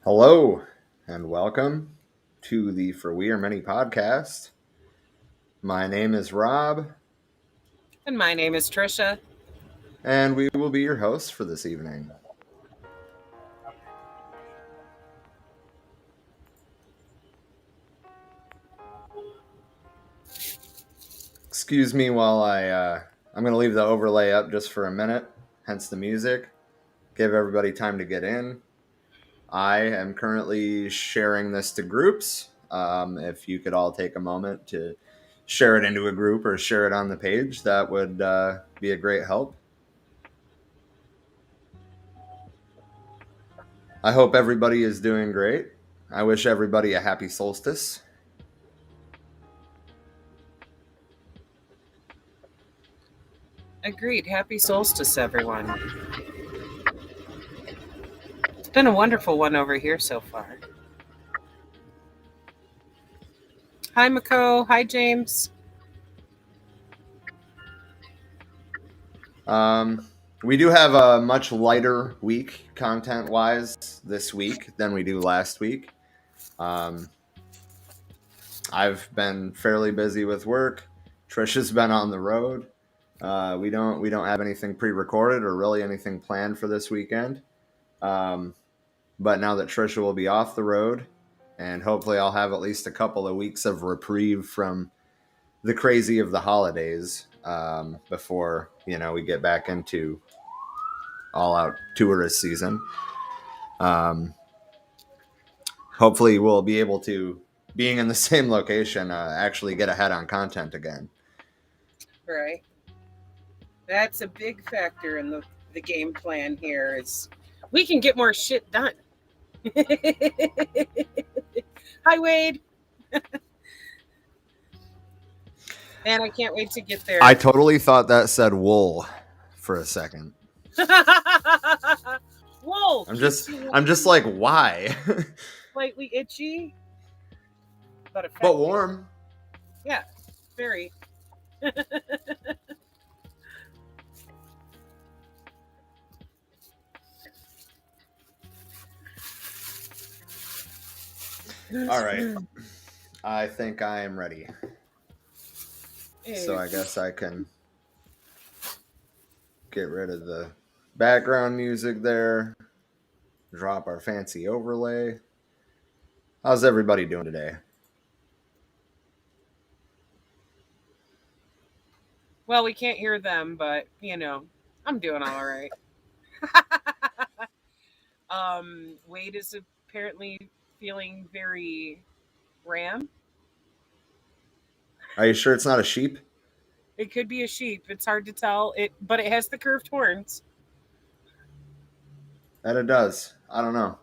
Hello and welcome to the For We Are Many podcast. My name is Rob, And my name is Trisha. and we will be your hosts for this evening. Excuse me while I'm going to leave the overlay up just for a minute, hence the music. Give everybody time to get in. I am currently sharing this to groups. If you could all take a moment to share it into a group or share it on the page, that would be a great help. I hope everybody is doing great. I wish everybody a happy solstice. Agreed. Happy solstice, everyone. It's been a wonderful one over here so far. Hi, Mako. Hi, James. We do have a much lighter week content-wise this week than we do last week. I've been fairly busy with work. Trisha's been on the road. We don't have anything pre-recorded or really anything planned for this weekend. But now that Trisha will be off the road, and hopefully I'll have at least a couple of weeks of reprieve from the crazy of the holidays before we get back into all-out tourist season. Hopefully we'll be able to, being in the same location, actually get ahead on content again. Right. That's a big factor in the game plan here is we can get more shit done. Hi, Wade. Man, I can't wait to get there. I totally thought that said wool for a second. Whoa! I'm just like, why? Slightly itchy, but effective. But warm. Yeah, very. All right. I think I am ready. So I guess I can get rid of the background music there. Drop our fancy overlay. How's everybody doing today? Well, we can't hear them, but I'm doing all right. Wade is apparently feeling very ram. Are you sure it's not a sheep? It could be a sheep. It's hard to tell. But it has the curved horns. That it does. I don't know.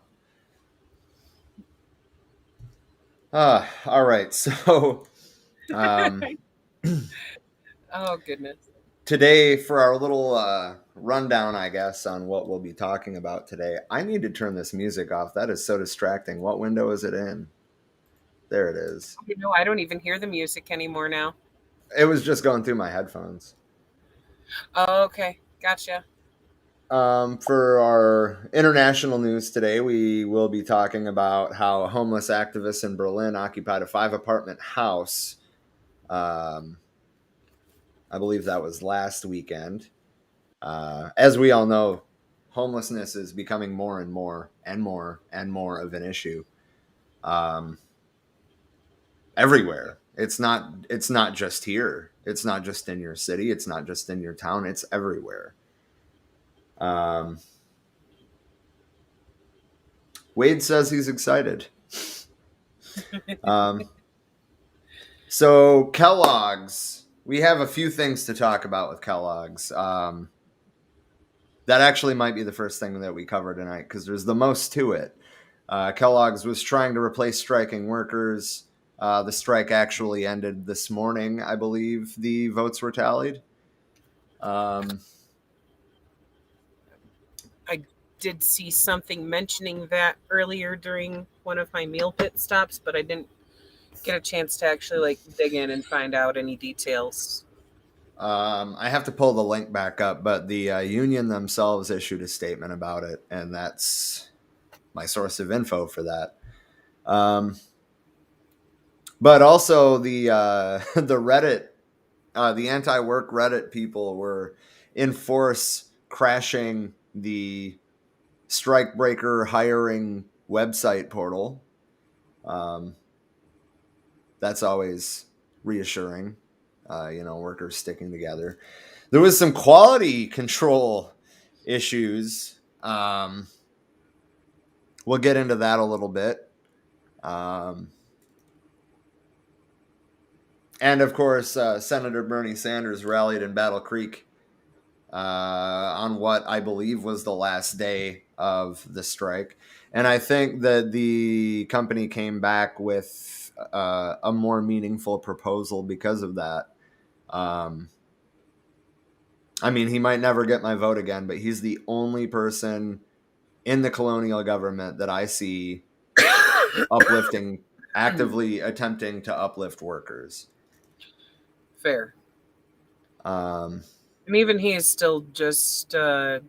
All right. So, Oh goodness. Today, for our little rundown, I guess, on what we'll be talking about today, I need to turn this music off. That is so distracting. What window is it in? There it is. I don't even hear the music anymore now. It was just going through my headphones. Oh, okay. Gotcha. For our international news today, we will be talking about how homeless activists in Berlin occupied a 5-apartment house. I believe that was last weekend. As we all know, homelessness is becoming more and more and more and more of an issue everywhere. It's not just here. It's not just in your city. It's not just in your town. It's everywhere. Wade says he's excited. So Kellogg's, we have a few things to talk about with Kellogg's. That actually might be the first thing that we cover tonight because there's the most to it. Kellogg's was trying to replace striking workers. The strike actually ended this morning, I believe the votes were tallied. I did see something mentioning that earlier during one of my meal pit stops, but I didn't get a chance to actually dig in and find out any details. I have to pull the link back up, but the union themselves issued a statement about it, and that's my source of info for that. But also the the Reddit, the anti-work Reddit people were in force crashing the strikebreaker hiring website portal. Um, that's always reassuring. Workers sticking together. There was some quality control issues. We'll get into that a little bit. And of course, Senator Bernie Sanders rallied in Battle Creek on what I believe was the last day of the strike. And I think that the company came back with a more meaningful proposal because of that. I mean, he might never get my vote again, but he's the only person in the colonial government that I see uplifting, actively attempting to uplift workers. Fair. And even he is still just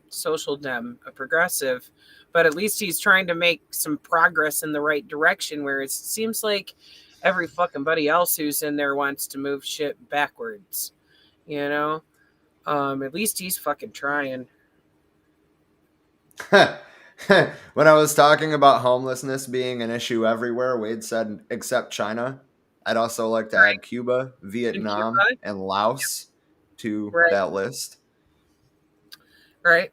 social dem, a progressive, but at least he's trying to make some progress in the right direction. Whereas it seems like every fucking buddy else who's in there wants to move shit backwards. You know, at least he's fucking trying. When I was talking about homelessness being an issue everywhere, Wade said except China. I'd also like to add Cuba, In Vietnam, Cuba, and Laos to right, that list. right,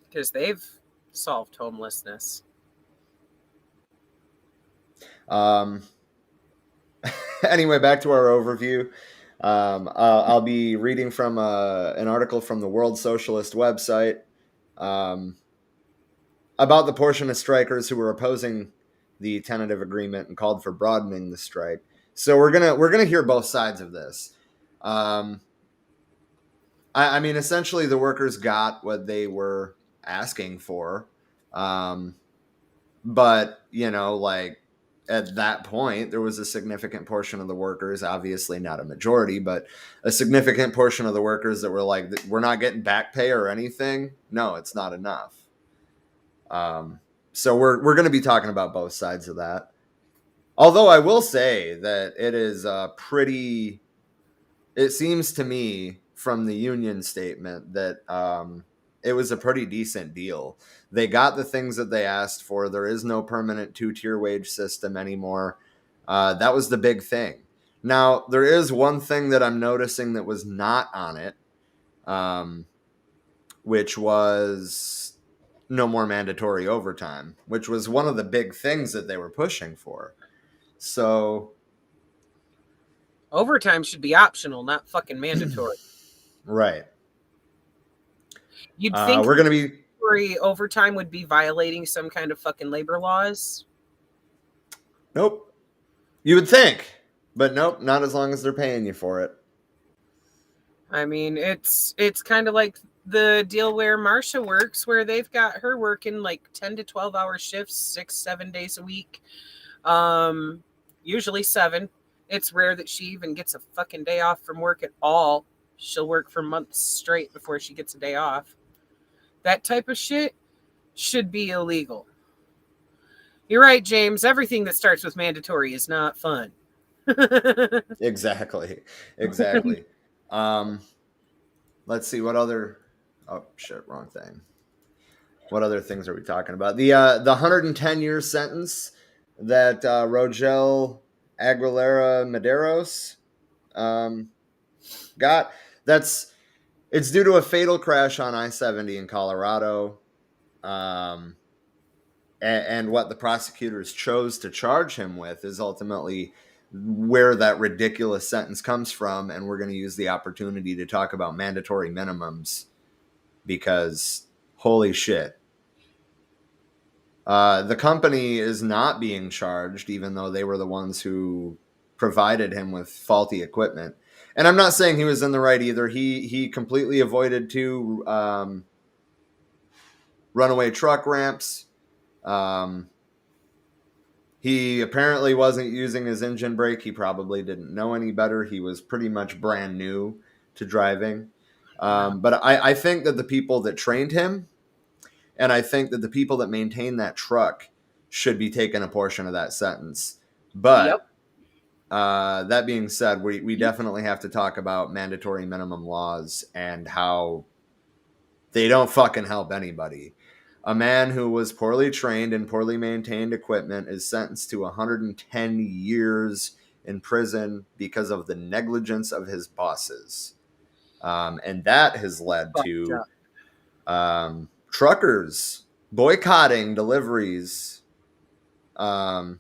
because they've solved homelessness. Anyway, back to our overview. I'll be reading from an article from the World Socialist website about the portion of strikers who were opposing the tentative agreement and called for broadening the strike. So we're gonna hear both sides of this. I mean, essentially, the workers got what they were asking for, but like at that point, there was a significant portion of the workers, obviously not a majority, but a significant portion of the workers that were like, we're not getting back pay or anything. No, it's not enough. So we're going to be talking about both sides of that. Although I will say that it is it seems to me from the union statement that it was a pretty decent deal. They got the things that they asked for. There is no permanent 2-tier wage system anymore. That was the big thing. Now, there is one thing that I'm noticing that was not on it, which was no more mandatory overtime, which was one of the big things that they were pushing for. So Overtime should be optional, not fucking mandatory. right. You'd think We're going to be overtime would be violating some kind of fucking labor laws. Nope. You would think, but nope, not as long as they're paying you for it. I mean, it's kind of like the deal where Marsha works, where they've got her working like 10 to 12-hour shifts, 6-7 days a week. Usually 7. It's rare that she even gets a fucking day off from work at all. She'll work for months straight before she gets a day off. That type of shit should be illegal. You're right, James. Everything that starts with mandatory is not fun. Exactly. Let's see what other. Oh shit! Wrong thing. What other things are we talking about? The 110-year sentence that Rogel Aguilera Medeiros got. It's due to a fatal crash on I-70 in Colorado. And what the prosecutors chose to charge him with is ultimately where that ridiculous sentence comes from. And we're going to use the opportunity to talk about mandatory minimums because holy shit. The company is not being charged, even though they were the ones who provided him with faulty equipment. And I'm not saying he was in the right either. He completely avoided 2 runaway truck ramps. He apparently wasn't using his engine brake. He probably didn't know any better. He was pretty much brand new to driving. But I think that the people that trained him And I think that the people that maintain that truck should be taking a portion of that sentence. Yep. But that being said, we definitely have to talk about mandatory minimum laws and how they don't fucking help anybody. A man who was poorly trained and poorly maintained equipment is sentenced to 110 years in prison because of the negligence of his bosses. And that has led Fucked to up. truckers boycotting deliveries in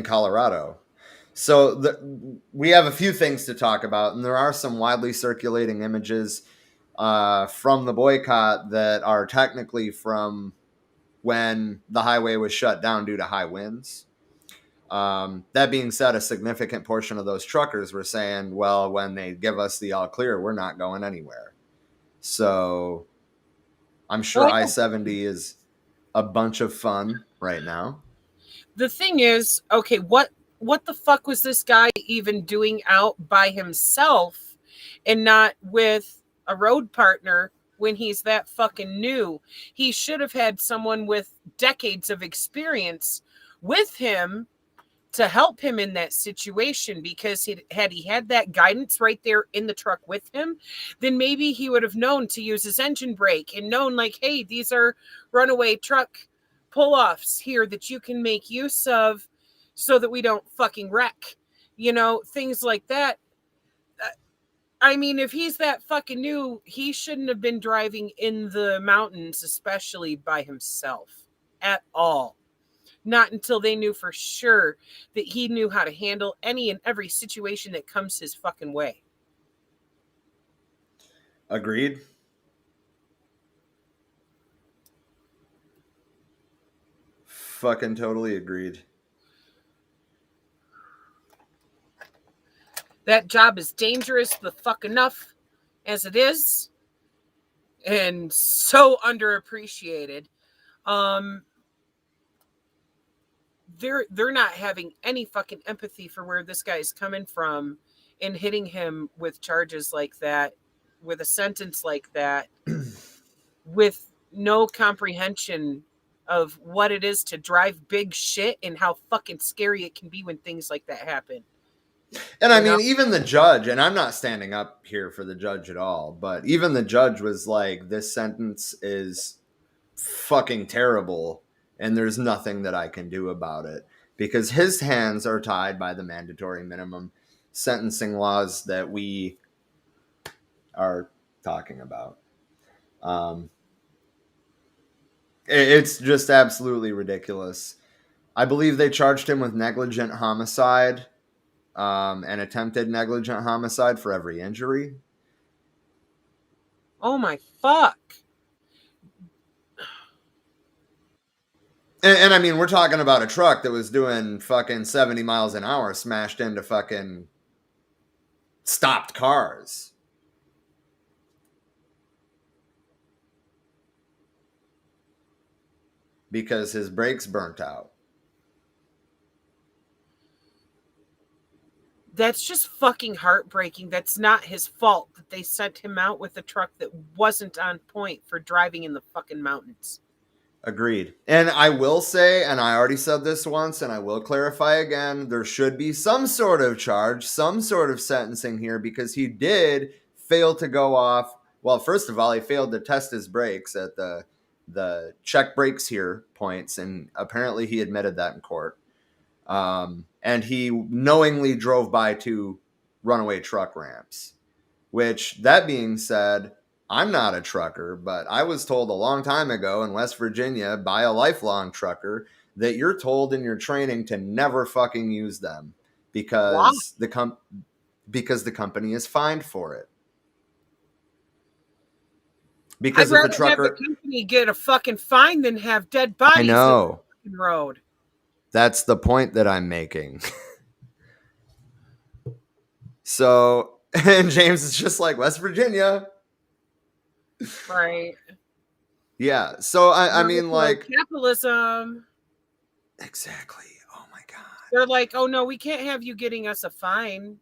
Colorado. So we have a few things to talk about, and there are some widely circulating images from the boycott that are technically from when the highway was shut down due to high winds. That being said, a significant portion of those truckers were saying, well, when they give us the all clear, we're not going anywhere. So I'm sure Well, I-70 is a bunch of fun right now. the thing is, okay, what the fuck was this guy even doing out by himself and not with a road partner when he's that fucking new? He should have had someone with decades of experience with him to help him in that situation, because had he had that guidance right there in the truck with him, then maybe he would have known to use his engine brake and known, like, hey, these are runaway truck pull-offs here that you can make use of so that we don't fucking wreck, things like that. I mean, if he's that fucking new, he shouldn't have been driving in the mountains, especially by himself, at all. Not until they knew for sure that he knew how to handle any and every situation that comes his fucking way. Agreed. Fucking totally agreed. That job is dangerous the fuck enough as it is, and so underappreciated. They're not having any fucking empathy for where this guy's coming from and hitting him with charges like that, with a sentence like that, with no comprehension of what it is to drive big shit and how fucking scary it can be when things like that happen. And I mean, even the judge, and I'm not standing up here for the judge at all, but even the judge was like, this sentence is fucking terrible, and there's nothing that I can do about it, because his hands are tied by the mandatory minimum sentencing laws that we are talking about. It's just absolutely ridiculous. I believe they charged him with negligent homicide and attempted negligent homicide for every injury. Oh my fuck. And I mean, we're talking about a truck that was doing fucking 70 miles an hour, smashed into fucking stopped cars. Because his brakes burnt out. That's just fucking heartbreaking. That's not his fault that they sent him out with a truck that wasn't on point for driving in the fucking mountains. Agreed. And I will say, and I already said this once, and I will clarify again, there should be some sort of charge, some sort of sentencing here, because he did fail to go off. Well, first of all, he failed to test his brakes at the check brakes here points, and apparently he admitted that in court. And he knowingly drove by two runaway truck ramps, which, that being said, I'm not a trucker, but I was told a long time ago in West Virginia by a lifelong trucker that you're told in your training to never fucking use them because because the company is fined for it. Because I'd if a rather have the trucker, company get a fucking fine than have dead bodies I in know, the fucking road. that's the point that I'm making. So, and James is just like, West Virginia. Right. Yeah. So I mean, like, capitalism. exactly. Oh my God. They're like, oh no, we can't have you getting us a fine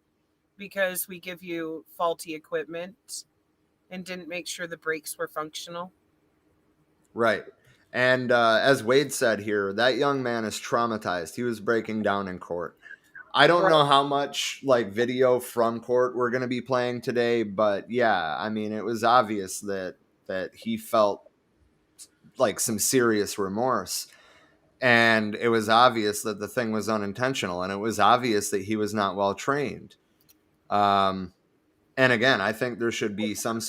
because we give you faulty equipment and didn't make sure the brakes were functional. Right. And as Wade said here, that young man is traumatized. He was breaking down in court. I don't Right. know how much like video from court we're going to be playing today, but yeah, I mean, it was obvious that he felt like some serious remorse, and it was obvious that the thing was unintentional, and it was obvious that he was not well trained. Um, and again, I think there should be some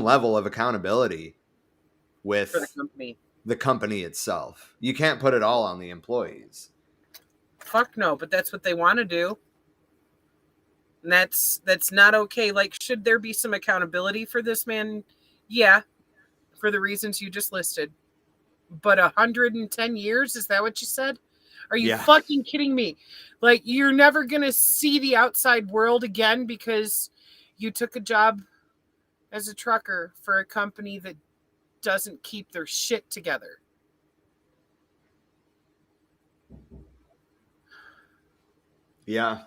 level of accountability For the with company. the company itself. You can't put it all on the employees. Fuck no, but that's what they want to do. And that's not okay. Like, should there be some accountability for this man? Yeah, for the reasons you just listed. But 110 years, is that what you said? Are you Yeah. fucking kidding me? Like, you're never gonna see the outside world again because you took a job as a trucker for a company that doesn't keep their shit together. Yeah.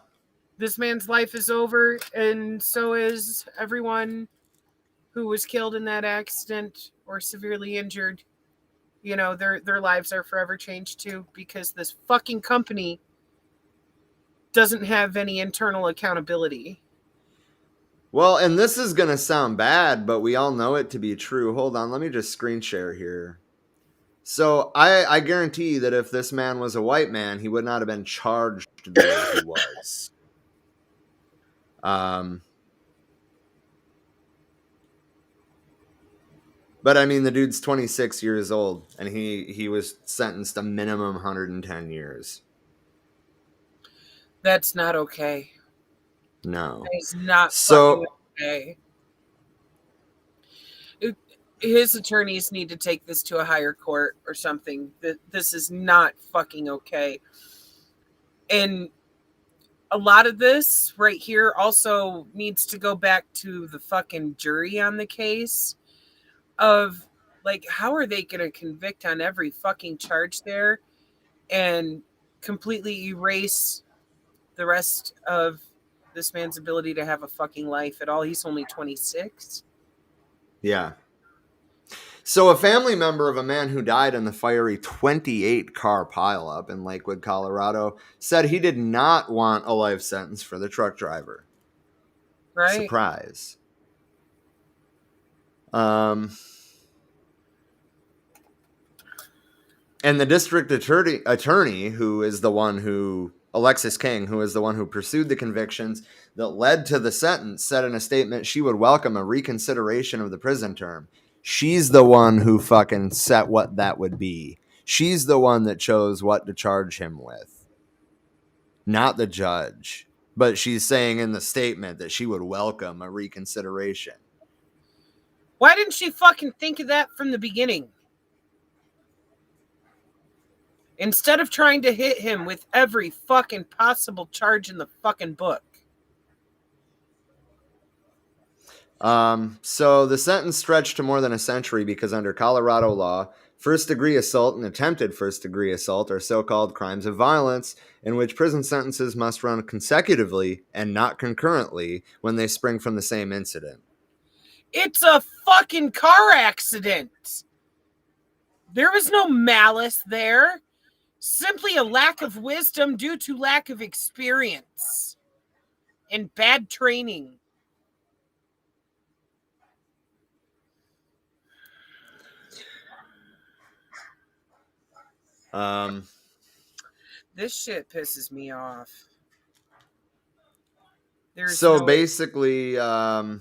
This man's life is over, and so is everyone who was killed in that accident or severely injured. You know, their lives are forever changed too, because this fucking company doesn't have any internal accountability. Well, and this is going to sound bad, but we all know it to be true. Hold on, let me just screen share here. So I guarantee that if this man was a white man, he would not have been charged the way he was. But I mean, the dude's 26 years old, and he was sentenced a minimum 110 years. That's not okay. No. That is not fucking So okay. His attorneys need to take this to a higher court or something. This is not fucking okay. And a lot of this right here also needs to go back to the fucking jury on the case of, like, how are they going to convict on every fucking charge there and completely erase the rest of this man's ability to have a fucking life at all? He's only 26. yeah. So a family member of a man who died in the fiery 28 car pileup in Lakewood, Colorado, said he did not want a life sentence for the truck driver. Right? Surprise. And the district attorney, who is the one who, Alexis King, who is the one who pursued the convictions that led to the sentence, said in a statement she would welcome a reconsideration of the prison term. She's the one who fucking set what that would be. She's the one that chose what to charge him with, not the judge. But she's saying in the statement that she would welcome a reconsideration. Why didn't she fucking think of that from the beginning? Instead of trying to hit him with every fucking possible charge in the fucking book. So the sentence stretched to more than a century because under Colorado law, first-degree assault and attempted first-degree assault are so-called crimes of violence in which prison sentences must run consecutively and not concurrently when they spring from the same incident. It's a fucking car accident. There was no malice there. Simply a lack of wisdom due to lack of experience and bad training. This shit pisses me off. Basically, the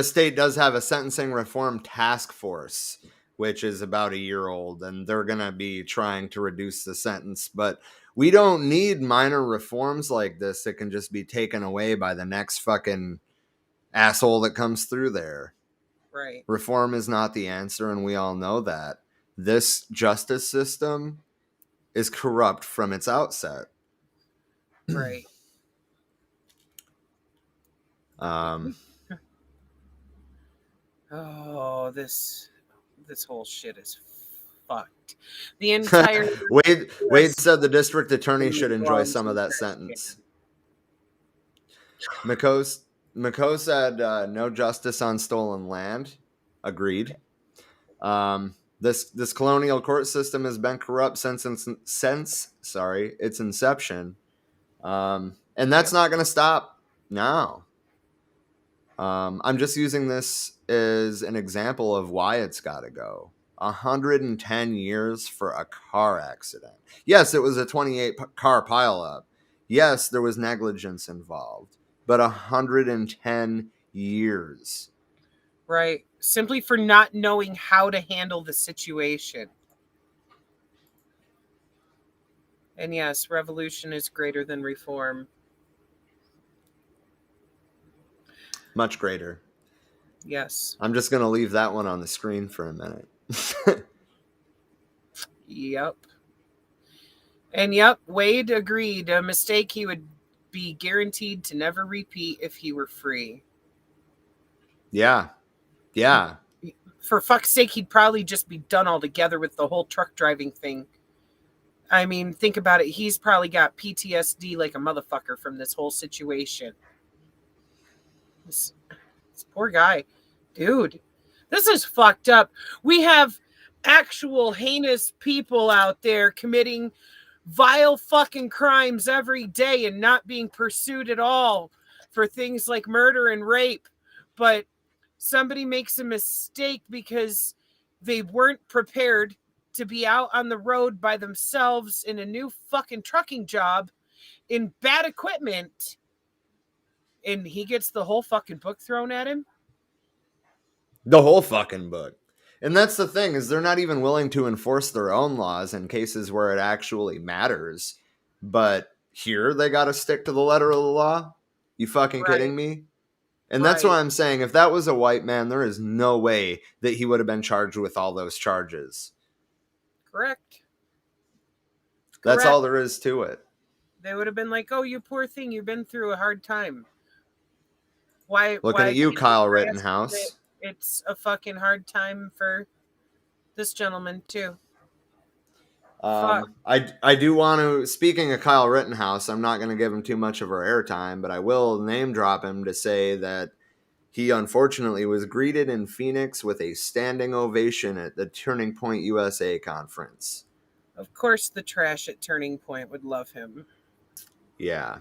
state does have a sentencing reform task force, which is about a year old, and they're going to be trying to reduce the sentence. But we don't need minor reforms like this that can just be taken away by the next fucking asshole that comes through there. Right. Reform is not the answer, and we all know that. This justice system is corrupt from its outset. Right. Oh, this whole shit is fucked. The entire Wade said the district attorney should enjoy some of that sentence. Mikos, McCo said no justice on stolen land. Agreed. This colonial court system has been corrupt since its inception, and that's Yep. not going to stop now. I'm just using this as an example of why it's got to go. 110 years for a car accident. Yes, it was a 28 car pileup. Yes, there was negligence involved, but 110 years. Right. Simply for not knowing how to handle the situation. And yes, revolution is greater than reform. Much greater. Yes. I'm just going to leave that one on the screen for a minute. Yep. And yep, Wade agreed. A mistake he would be guaranteed to never repeat if he were free. Yeah. Yeah. For fuck's sake, he'd probably just be done altogether with the whole truck driving thing. I mean, think about it. He's probably got PTSD like a motherfucker from this whole situation. This poor guy. Dude, this is fucked up. We have actual heinous people out there committing vile fucking crimes every day and not being pursued at all for things like murder and rape. But somebody makes a mistake because they weren't prepared to be out on the road by themselves in a new fucking trucking job in bad equipment, and he gets the whole fucking book thrown at him. The whole fucking book. And that's the thing, is they're not even willing to enforce their own laws in cases where it actually matters. But here they got to stick to the letter of the law. You fucking kidding me? And that's why I'm saying, if that was a white man, there is no way that he would have been charged with all those charges. Correct. That's all there is to it. They would have been like, "Oh, you poor thing, you've been through a hard time." Why? Looking at you, Kyle Rittenhouse. It's a fucking hard time for this gentleman too. I do want to, speaking of Kyle Rittenhouse, I'm not going to give him too much of our airtime, but I will name drop him to say that he unfortunately was greeted in Phoenix with a standing ovation at the Turning Point USA conference. Of course, the trash at Turning Point would love him. Yeah.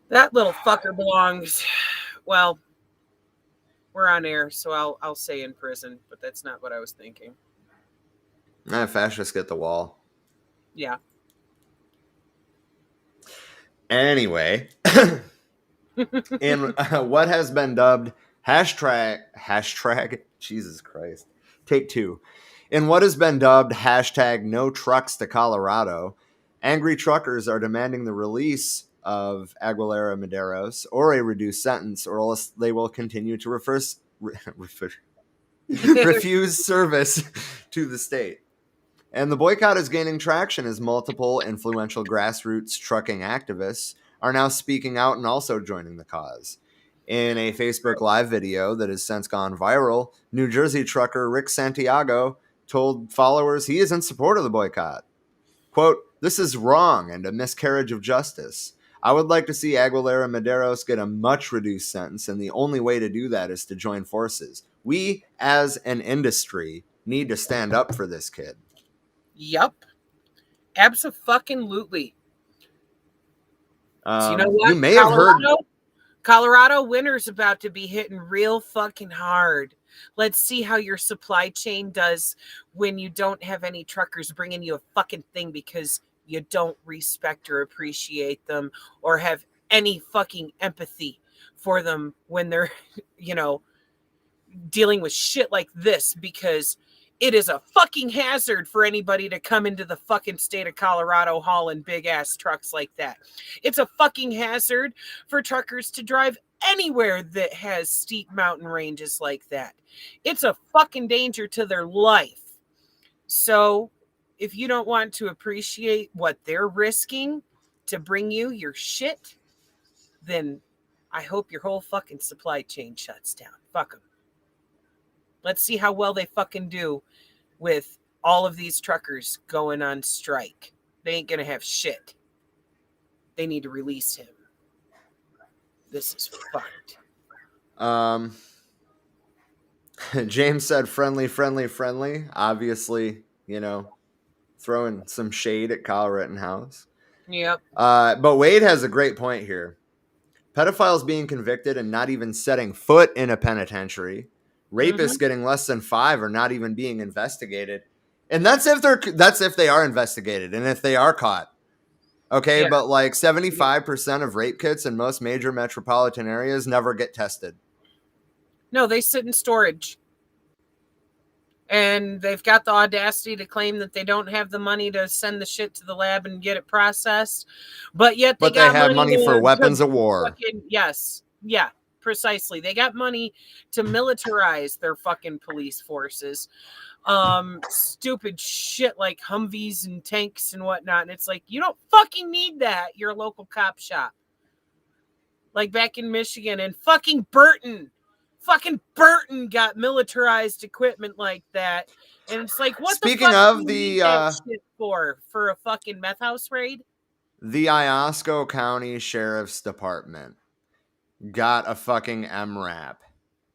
That little fucker belongs. Well, we're on air, so I'll say in prison, but that's not what I was thinking. Fascists get the wall. Yeah. Anyway, in what has been dubbed hashtag Jesus Christ, take two. In what has been dubbed hashtag no trucks to Colorado, angry truckers are demanding the release of Aguilera Medeiros or a reduced sentence, or else they will continue to refuse service to the state. And the boycott is gaining traction as multiple influential grassroots trucking activists are now speaking out and also joining the cause. In a Facebook Live video that has since gone viral, New Jersey trucker Rick Santiago told followers he is in support of the boycott. Quote, "This is wrong and a miscarriage of justice. I would like to see Aguilera Medeiros get a much reduced sentence, and the only way to do that is to join forces. We, as an industry, need to stand up for this kid." Yup. Abso-fucking-lutely. So you know what? You may have heard... Colorado winter's about to be hitting real fucking hard. Let's see how your supply chain does when you don't have any truckers bringing you a fucking thing because you don't respect or appreciate them or have any fucking empathy for them when they're, dealing with shit like this, because it is a fucking hazard for anybody to come into the fucking state of Colorado hauling big ass trucks like that. It's a fucking hazard for truckers to drive anywhere that has steep mountain ranges like that. It's a fucking danger to their life. So if you don't want to appreciate what they're risking to bring you your shit, then I hope your whole fucking supply chain shuts down. Fuck them. Let's see how well they fucking do with all of these truckers going on strike. They ain't gonna have shit. They need to release him. This is fucked. James said friendly, friendly, friendly. Obviously, throwing some shade at Kyle Rittenhouse. Yep. But Wade has a great point here. Pedophiles being convicted and not even setting foot in a penitentiary. Rapists getting less than 5 or not even being investigated. And that's if they are investigated and if they are caught. Okay, Yeah. but like 75% of rape kits in most major metropolitan areas never get tested. No, they sit in storage. And they've got the audacity to claim that they don't have the money to send the shit to the lab and get it processed. But yet they got have money for to weapons of war. Fucking, yes. Yeah, precisely. They got money to militarize their fucking police forces. Stupid shit like Humvees and tanks and whatnot. And it's like, you don't fucking need that. You're a local cop shop. Like back in Michigan and fucking Burton got militarized equipment like that. And it's like, what Speaking the fuck of do you need that shit for a fucking meth house raid? The Iosco County Sheriff's Department got a fucking MRAP.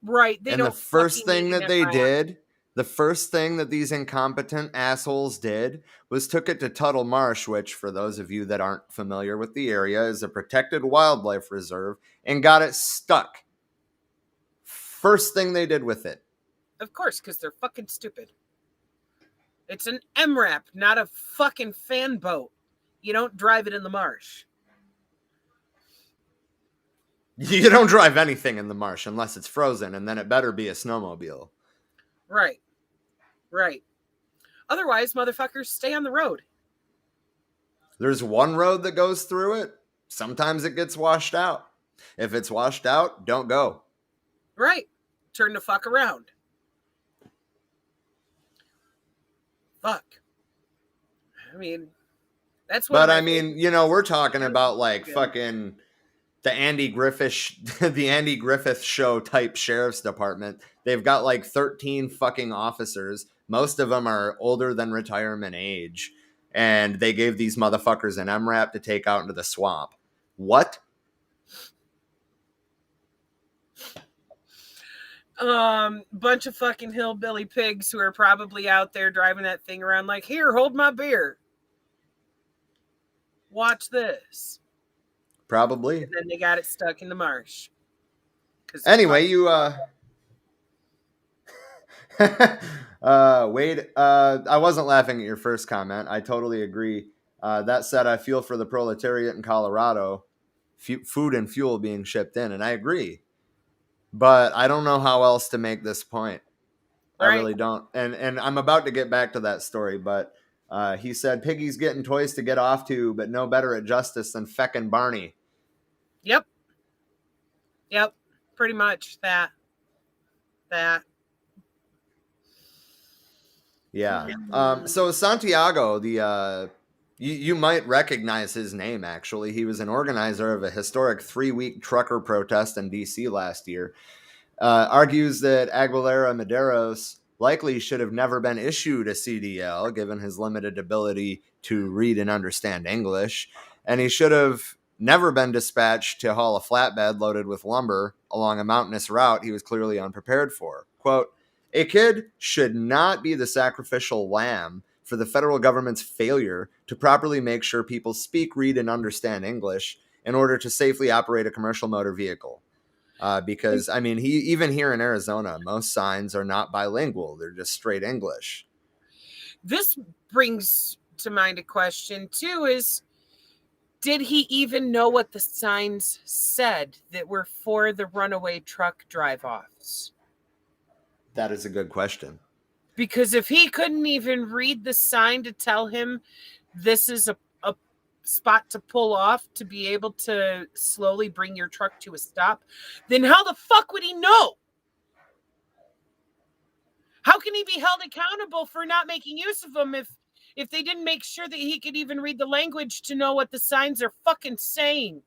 Right. They and don't the first thing need that they did, the first thing that these incompetent assholes did was took it to Tuttle Marsh, which, for those of you that aren't familiar with the area, is a protected wildlife reserve, and got it stuck. First thing they did with it. Of course, because they're fucking stupid. It's an MRAP, not a fucking fan boat. You don't drive it in the marsh. You don't drive anything in the marsh unless it's frozen, and then it better be a snowmobile. Right. Right. Otherwise, motherfuckers stay on the road. There's one road that goes through it. Sometimes it gets washed out. If it's washed out, don't go. Right. Turn the fuck around. Fuck. I mean, that's what. But I mean, we're talking about like fucking the Andy Griffith show type sheriff's department. They've got like 13 fucking officers. Most of them are older than retirement age. And they gave these motherfuckers an MRAP to take out into the swamp. What? Bunch of fucking hillbilly pigs who are probably out there driving that thing around like, here, hold my beer. Watch this. Probably. And then they got it stuck in the marsh. Anyway, you Wade, I wasn't laughing at your first comment. I totally agree. That said, I feel for the proletariat in Colorado, food and fuel being shipped in, and I agree. But I don't know how else to make this point. Right. I really don't. And I'm about to get back to that story, but he said Piggy's getting toys to get off to, but no better at justice than feckin' Barney. Yep. Pretty much that. Yeah. So Santiago, you might recognize his name, actually. He was an organizer of a historic 3-week trucker protest in D.C. last year. Argues that Aguilera Medeiros likely should have never been issued a CDL, given his limited ability to read and understand English. And he should have never been dispatched to haul a flatbed loaded with lumber along a mountainous route he was clearly unprepared for. Quote, a kid should not be the sacrificial lamb for the federal government's failure to properly make sure people speak, read, and understand English in order to safely operate a commercial motor vehicle. Because, I mean, even here in Arizona, most signs are not bilingual. They're just straight English. This brings to mind a question, too, is did he even know what the signs said that were for the runaway truck drive-offs? That is a good question. Because if he couldn't even read the sign to tell him this is a spot to pull off to be able to slowly bring your truck to a stop, then how the fuck would he know? How can he be held accountable for not making use of them if they didn't make sure that he could even read the language to know what the signs are fucking saying?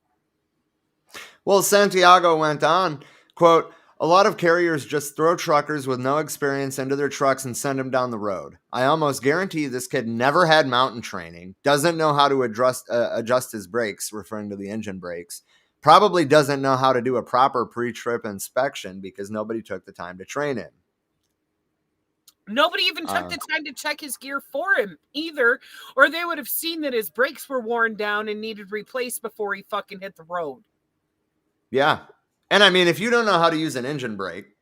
Well, Santiago went on, quote, a lot of carriers just throw truckers with no experience into their trucks and send them down the road. I almost guarantee this kid never had mountain training, doesn't know how to adjust his brakes, referring to the engine brakes, probably doesn't know how to do a proper pre-trip inspection because nobody took the time to train him. Nobody even took the time to check his gear for him either, or they would have seen that his brakes were worn down and needed replaced before he fucking hit the road. Yeah. And I mean, if you don't know how to use an engine brake,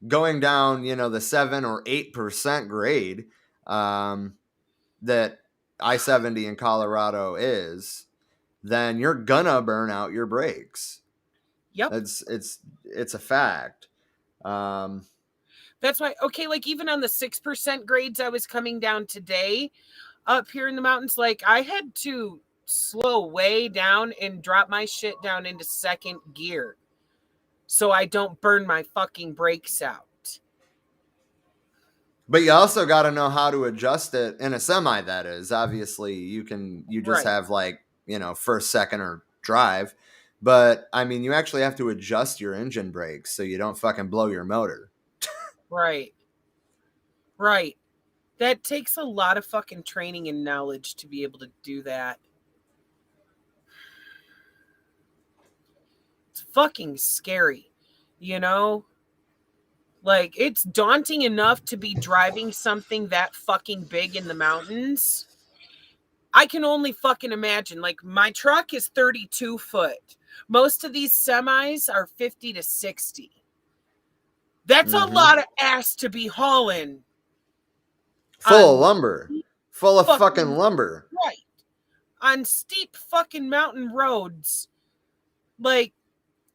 going down, the 7 or 8% grade that I-70 in Colorado is, then you're gonna burn out your brakes. Yep. It's a fact. That's why, okay, like even on the 6% grades I was coming down today up here in the mountains, like I had to slow way down and drop my shit down into second gear so I don't burn my fucking brakes out. But you also got to know how to adjust it in a semi, that is. Obviously, you just have like, first, second, or drive. But, I mean, you actually have to adjust your engine brakes so you don't fucking blow your motor. Right. Right. That takes a lot of fucking training and knowledge to be able to do that. It's fucking scary, Like, it's daunting enough to be driving something that fucking big in the mountains. I can only fucking imagine. Like, my truck is 32 foot. Most of these semis are 50 to 60. That's a lot of ass to be hauling. Full of lumber. Full of fucking lumber. Right. On steep fucking mountain roads. Like,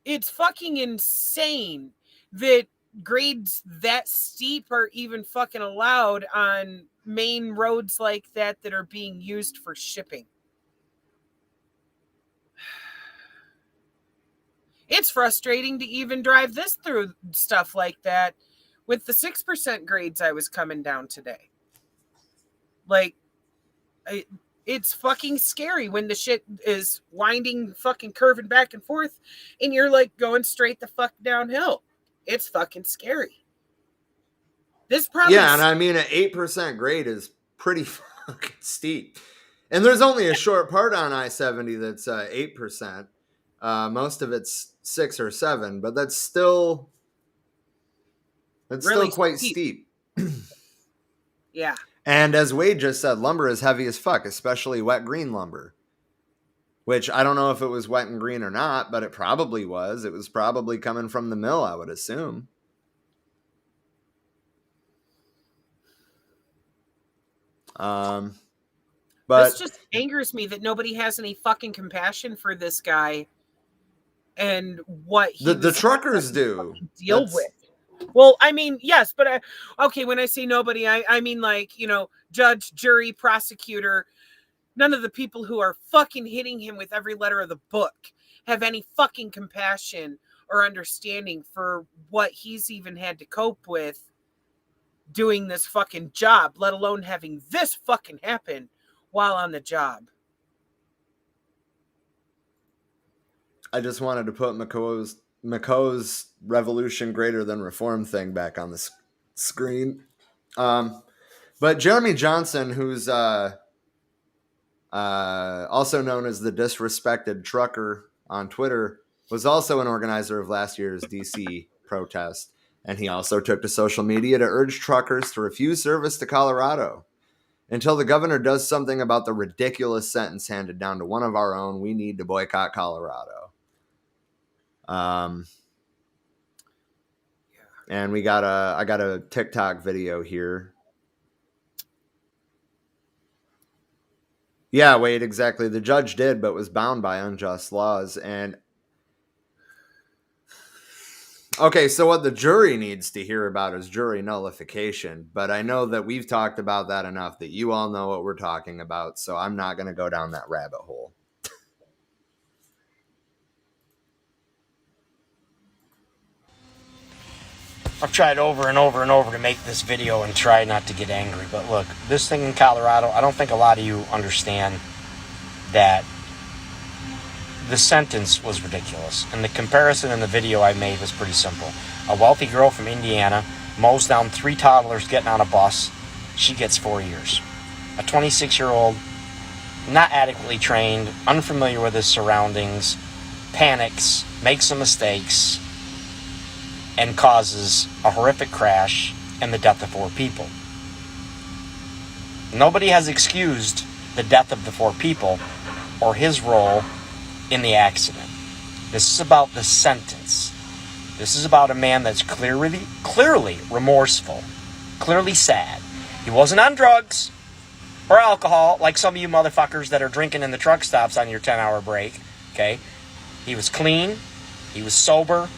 it's fucking insane that grades that steep are even fucking allowed on main roads like that are being used for shipping. It's frustrating to even drive this through stuff like that with the 6% grades I was coming down today. Like, it's fucking scary when the shit is winding, fucking curving back and forth, and you're like going straight the fuck downhill. It's fucking scary. This probably... Yeah, and I mean, an 8% grade is pretty fucking steep. And there's only a short part on I-70 that's 8%. Most of it's 6 or 7, but that's still really still quite steep. Yeah. And as Wade just said, lumber is heavy as fuck, especially wet green lumber. Which I don't know if it was wet and green or not, but it probably was. It was probably coming from the mill, I would assume. But this just angers me that nobody has any fucking compassion for this guy and what the truckers do deal with. Well, I mean, yes, but okay, when I say nobody, I mean like, judge, jury, prosecutor. None of the people who are fucking hitting him with every letter of the book have any fucking compassion or understanding for what he's even had to cope with doing this fucking job, let alone having this fucking happen while on the job. I just wanted to put McCo's revolution greater than reform thing back on the screen. But Jeremy Johnson, who's also known as the Disrespected Trucker on Twitter, was also an organizer of last year's DC protest. And he also took to social media to urge truckers to refuse service to Colorado. Until the governor does something about the ridiculous sentence handed down to one of our own, we need to boycott Colorado. And I got a TikTok video here. Yeah, Wade, exactly. The judge did, but was bound by unjust laws. And okay, so what the jury needs to hear about is jury nullification. But I know that we've talked about that enough that you all know what we're talking about. So I'm not going to go down that rabbit hole. I've tried over and over and over to make this video and try not to get angry. But look, this thing in Colorado, I don't think a lot of you understand that the sentence was ridiculous. And the comparison in the video I made was pretty simple. A wealthy girl from Indiana mows down 3 toddlers getting on a bus. She gets 4 years. A 26-year-old, not adequately trained, unfamiliar with his surroundings, panics, makes some mistakes, and causes a horrific crash and the death of 4 people. Nobody has excused the death of the 4 people or his role in the accident. This is about the sentence. This is about a man that's clearly remorseful, clearly sad. He wasn't on drugs or alcohol like some of you motherfuckers that are drinking in the truck stops on your 10-hour break, okay? He was clean, he was sober,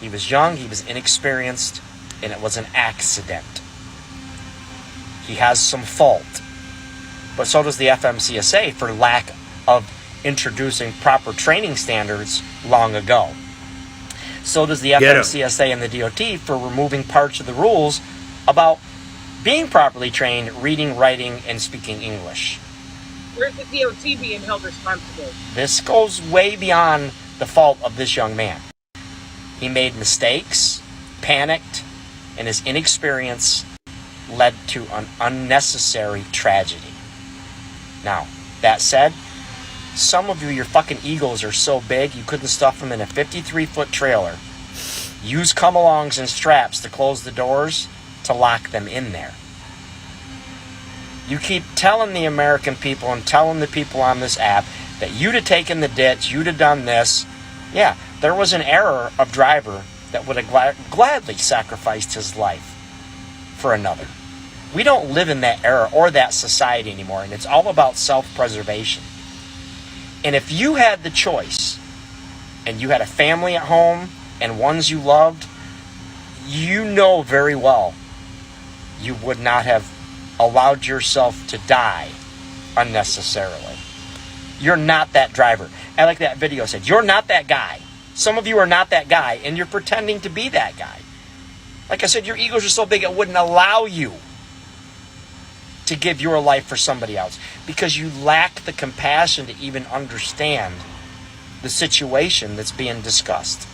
he was young, he was inexperienced, and it was an accident. He has some fault. But so does the FMCSA for lack of introducing proper training standards long ago. So does the FMCSA and the DOT for removing parts of the rules about being properly trained, reading, writing, and speaking English. Where's the DOT being held responsible? This goes way beyond the fault of this young man. He made mistakes, panicked, and his inexperience led to an unnecessary tragedy. Now, that said, some of you, your fucking egos are so big you couldn't stuff them in a 53-foot trailer. Use come-alongs and straps to close the doors to lock them in there. You keep telling the American people and telling the people on this app that you'd have taken the ditch, you'd have done this. Yeah, there was an error of driver that would have gladly sacrificed his life for another. We don't live in that era or that society anymore, and it's all about self-preservation. And if you had the choice, and you had a family at home, and ones you loved, you know very well you would not have allowed yourself to die unnecessarily. You're not that driver. And like that video said, you're not that guy. Some of you are not that guy, and you're pretending to be that guy. Like I said, your egos are so big it wouldn't allow you to give your life for somebody else because you lack the compassion to even understand the situation that's being discussed.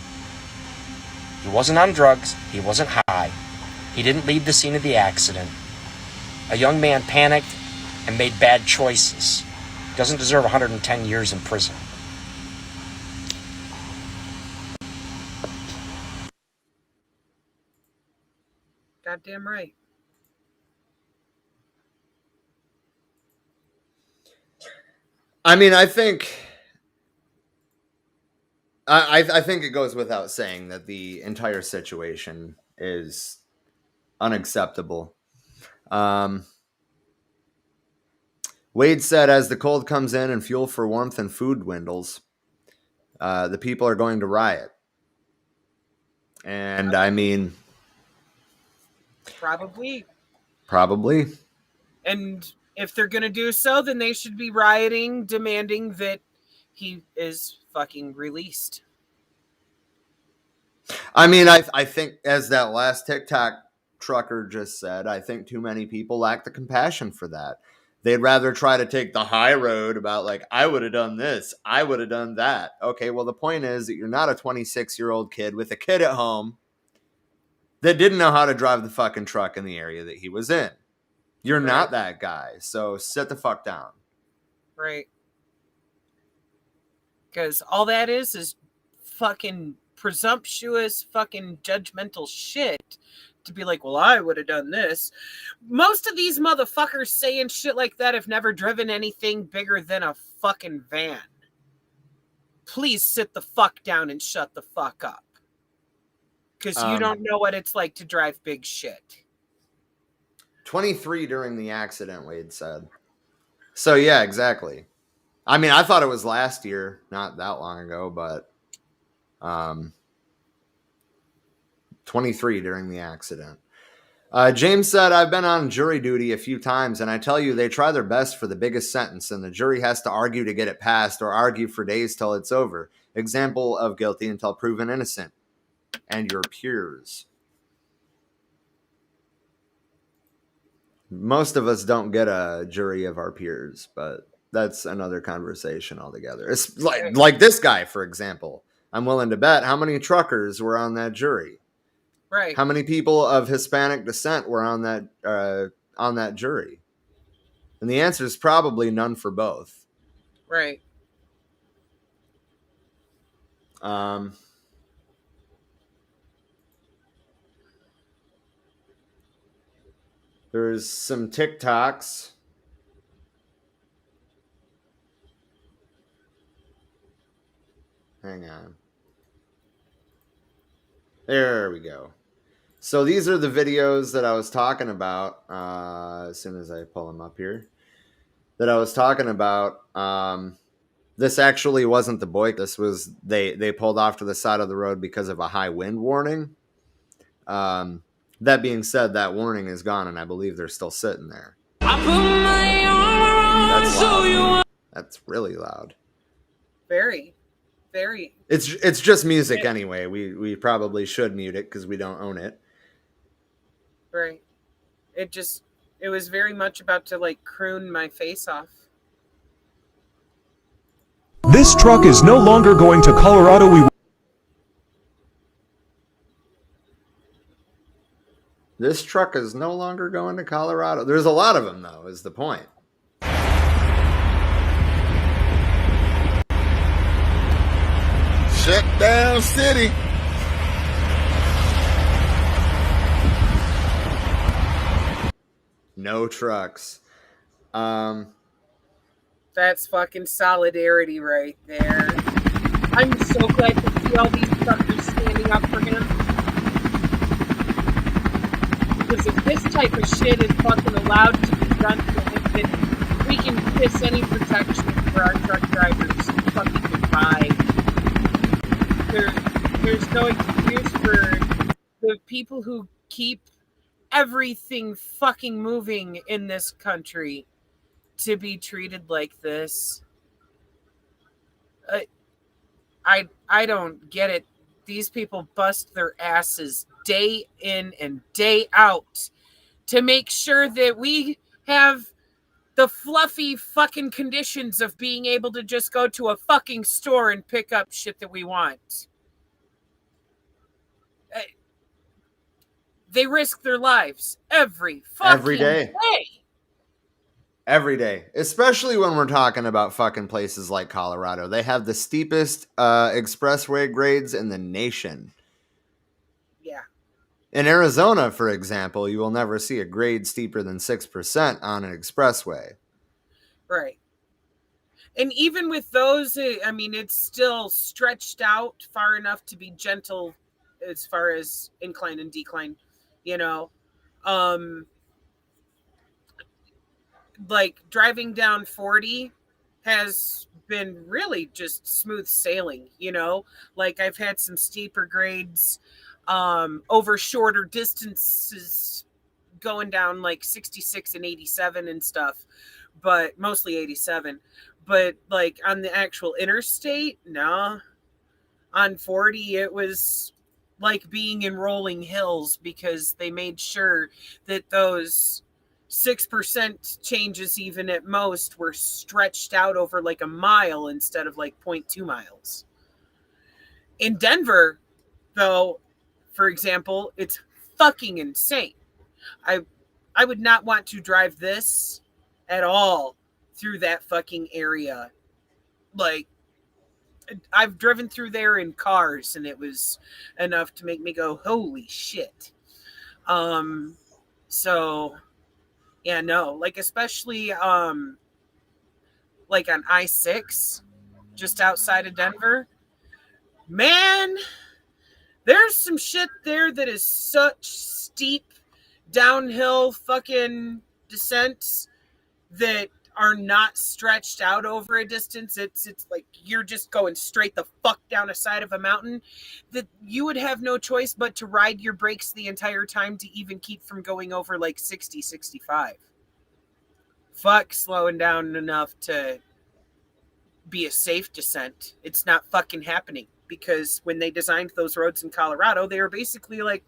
He wasn't on drugs. He wasn't high. He didn't leave the scene of the accident. A young man panicked and made bad choices. Doesn't deserve 110 years in prison. Goddamn right. I mean, I think it goes without saying that the entire situation is unacceptable. Wade said, as the cold comes in and fuel for warmth and food dwindles, the people are going to riot. And I mean, Probably. And if they're going to do so, then they should be rioting, demanding that he is fucking released. I mean, I think, as that last TikTok trucker just said, I think too many people lack the compassion for that. They'd rather try to take the high road about, like, I would have done this, I would have done that. Okay, well, the point is that you're not a 26-year-old kid with a kid at home that didn't know how to drive the fucking truck in the area that he was in. You're not that guy, so sit the fuck down. Right. Because all that is fucking presumptuous, fucking judgmental shit. To be like, well, I would have done this. Most of these motherfuckers saying shit like that have never driven anything bigger than a fucking van. Please sit the fuck down and shut the fuck up. Because you don't know what it's like to drive big shit. 23 during the accident, Wade said. So, yeah, exactly. I mean, I thought it was last year, not that long ago, but 23 during the accident. James said, I've been on jury duty a few times, and I tell you, they try their best for the biggest sentence, and the jury has to argue to get it passed or argue for days till it's over. Example of guilty until proven innocent. And your peers. Most of us don't get a jury of our peers, but that's another conversation altogether. It's like this guy, for example. I'm willing to bet how many truckers were on that jury. Right. How many people of Hispanic descent were on that jury? And the answer is probably none for both. Right. There's some TikToks. Hang on. There we go. So these are the videos that I was talking about. As soon as I pull them up here, that I was talking about. This actually wasn't the boycott. This was they pulled off to the side of the road because of a high wind warning. That being said, that warning is gone, and I believe they're still sitting there. That's loud. That's really loud. Very, very. It's just music anyway. We probably should mute it because we don't own it. Right. It was very much about to like croon my face off. This truck is no longer going to Colorado. This truck is no longer going to Colorado. There's a lot of them, though, is the point. Shut down city. No trucks. That's fucking solidarity right there. I'm so glad to see all these truckers standing up for him. Because if this type of shit is fucking allowed to be done to him, then we can kiss any protection for our truck drivers fucking goodbye. There's no excuse for the people who keep everything fucking moving in this country to be treated like this. I don't get it. These people bust their asses day in and day out to make sure that we have the fluffy fucking conditions of being able to just go to a fucking store and pick up shit that we want. They risk their lives every day. Every day, especially when we're talking about fucking places like Colorado. They have the steepest expressway grades in the nation. Yeah. In Arizona, for example, you will never see a grade steeper than 6% on an expressway. Right. And even with those, I mean, it's still stretched out far enough to be gentle as far as incline and decline, you know. Like driving down 40 has been really just smooth sailing, you know. Like I've had some steeper grades over shorter distances going down like 66 and 87 and stuff, but mostly 87. But like on the actual interstate, no. On 40 it was like being in rolling hills because they made sure that those 6% changes, even at most, were stretched out over like a mile instead of like 0.2 miles. In Denver, though, for example, it's fucking insane. I would not want to drive this at all through that fucking area. Like, I've driven through there in cars, and it was enough to make me go, holy shit. So yeah, no, like especially like on I-6, just outside of Denver. Man, there's some shit there that is such steep downhill fucking descents that are not stretched out over a distance. It's like you're just going straight the fuck down a side of a mountain that you would have no choice but to ride your brakes the entire time to even keep from going over like 60, 65. Fuck slowing down enough to be a safe descent. It's not fucking happening because when they designed those roads in Colorado, they were basically like,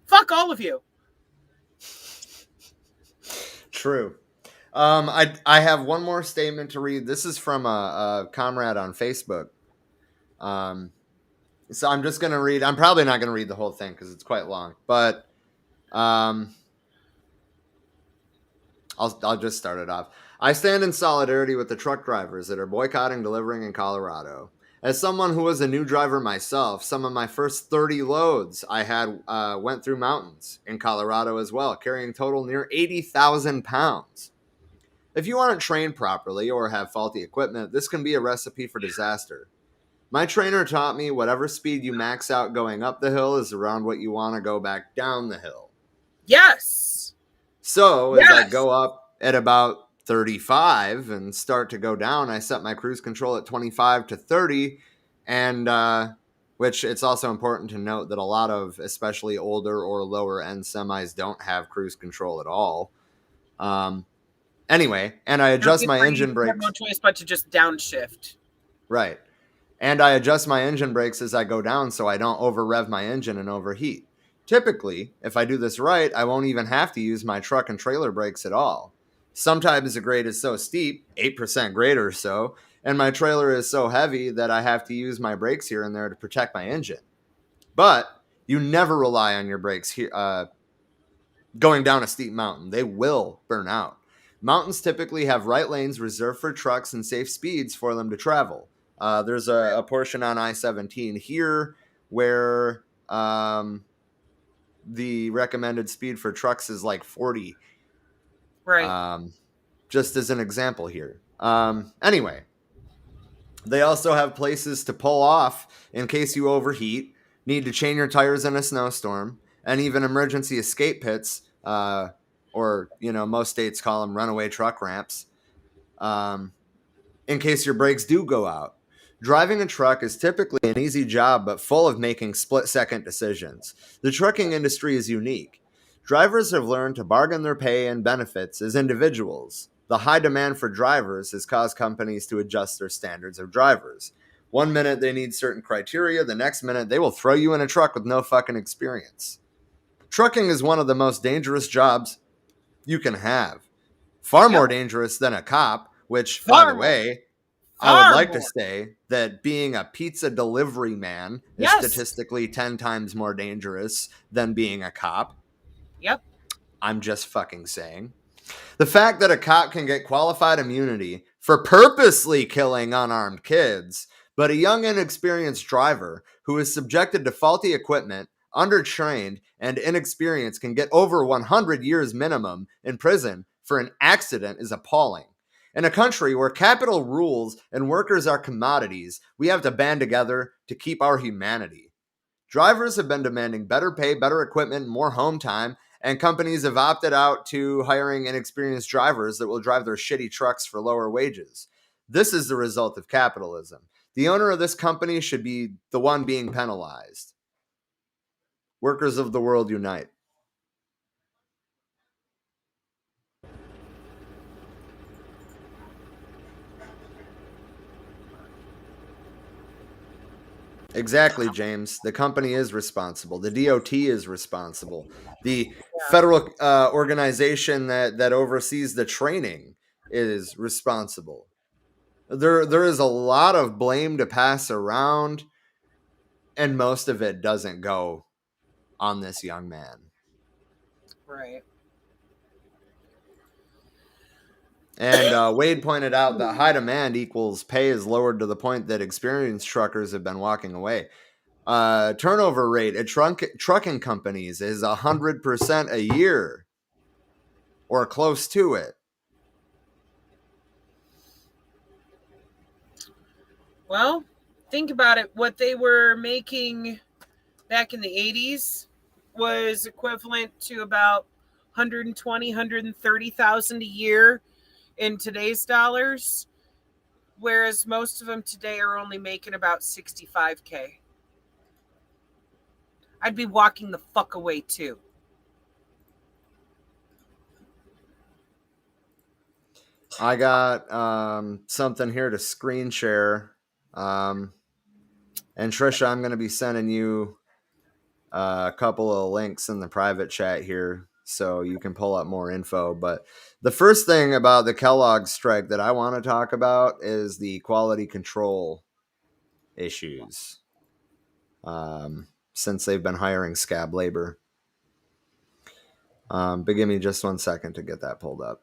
fuck all of you. True. I have one more statement to read. This is from a comrade on Facebook. So I'm just going to read. I'm probably not going to read the whole thing because it's quite long. But I'll just start it off. I stand in solidarity with the truck drivers that are boycotting delivering in Colorado. As someone who was a new driver myself, some of my first 30 loads I had went through mountains in Colorado as well, carrying total near 80,000 pounds. If you aren't trained properly or have faulty equipment, this can be a recipe for disaster. My trainer taught me whatever speed you max out going up the hill is around what you want to go back down the hill. Yes. So as I go up at about 35 and start to go down, I set my cruise control at 25 to 30, and which it's also important to note that a lot of especially older or lower end semis don't have cruise control at all. Anyway, and I adjust my engine brakes. You have no choice but to just downshift. Right. And I adjust my engine brakes as I go down so I don't over rev my engine and overheat. Typically, if I do this right, I won't even have to use my truck and trailer brakes at all. Sometimes the grade is so steep, 8% grade or so, and my trailer is so heavy that I have to use my brakes here and there to protect my engine. But you never rely on your brakes here, going down a steep mountain. They will burn out. Mountains typically have right lanes reserved for trucks and safe speeds for them to travel. There's a portion on I-17 here where the recommended speed for trucks is like 40. Right. Just as an example here. Anyway, they also have places to pull off in case you overheat, need to chain your tires in a snowstorm, and even emergency escape pits, or, most states call them runaway truck ramps, in case your brakes do go out. Driving a truck is typically an easy job, but full of making split-second decisions. The trucking industry is unique. Drivers have learned to bargain their pay and benefits as individuals. The high demand for drivers has caused companies to adjust their standards of drivers. One minute they need certain criteria, the next minute they will throw you in a truck with no fucking experience. Trucking is one of the most dangerous jobs you can have. Far more dangerous than a cop, which, by the way, I would like to say that being a pizza delivery man is statistically 10 times more dangerous than being a cop. Yep. I'm just fucking saying. The fact that a cop can get qualified immunity for purposely killing unarmed kids, but a young inexperienced driver who is subjected to faulty equipment, undertrained, and inexperienced can get over 100 years minimum in prison for an accident is appalling. In a country where capital rules and workers are commodities, we have to band together to keep our humanity. Drivers have been demanding better pay, better equipment, more home time, and companies have opted out to hiring inexperienced drivers that will drive their shitty trucks for lower wages. This is the result of capitalism. The owner of this company should be the one being penalized. Workers of the world unite. Exactly, James. The company is responsible. The DOT is responsible. The federal organization that oversees the training is responsible. There is a lot of blame to pass around, and most of it doesn't go on this young man. Right. And Wade pointed out that high demand equals pay is lowered to the point that experienced truckers have been walking away. Turnover rate at trucking companies is 100% a year or close to it. Well, think about it. What they were making back in the 80s was equivalent to about 120, 130,000 a year in today's dollars, whereas most of them today are only making about 65K. I'd be walking the fuck away too. I got something here to screen share. And Trisha, I'm going to be sending you a couple of links in the private chat here so you can pull up more info. But the first thing about the Kellogg strike that I want to talk about is the quality control issues, since they've been hiring scab labor. But give me just 1 second to get that pulled up.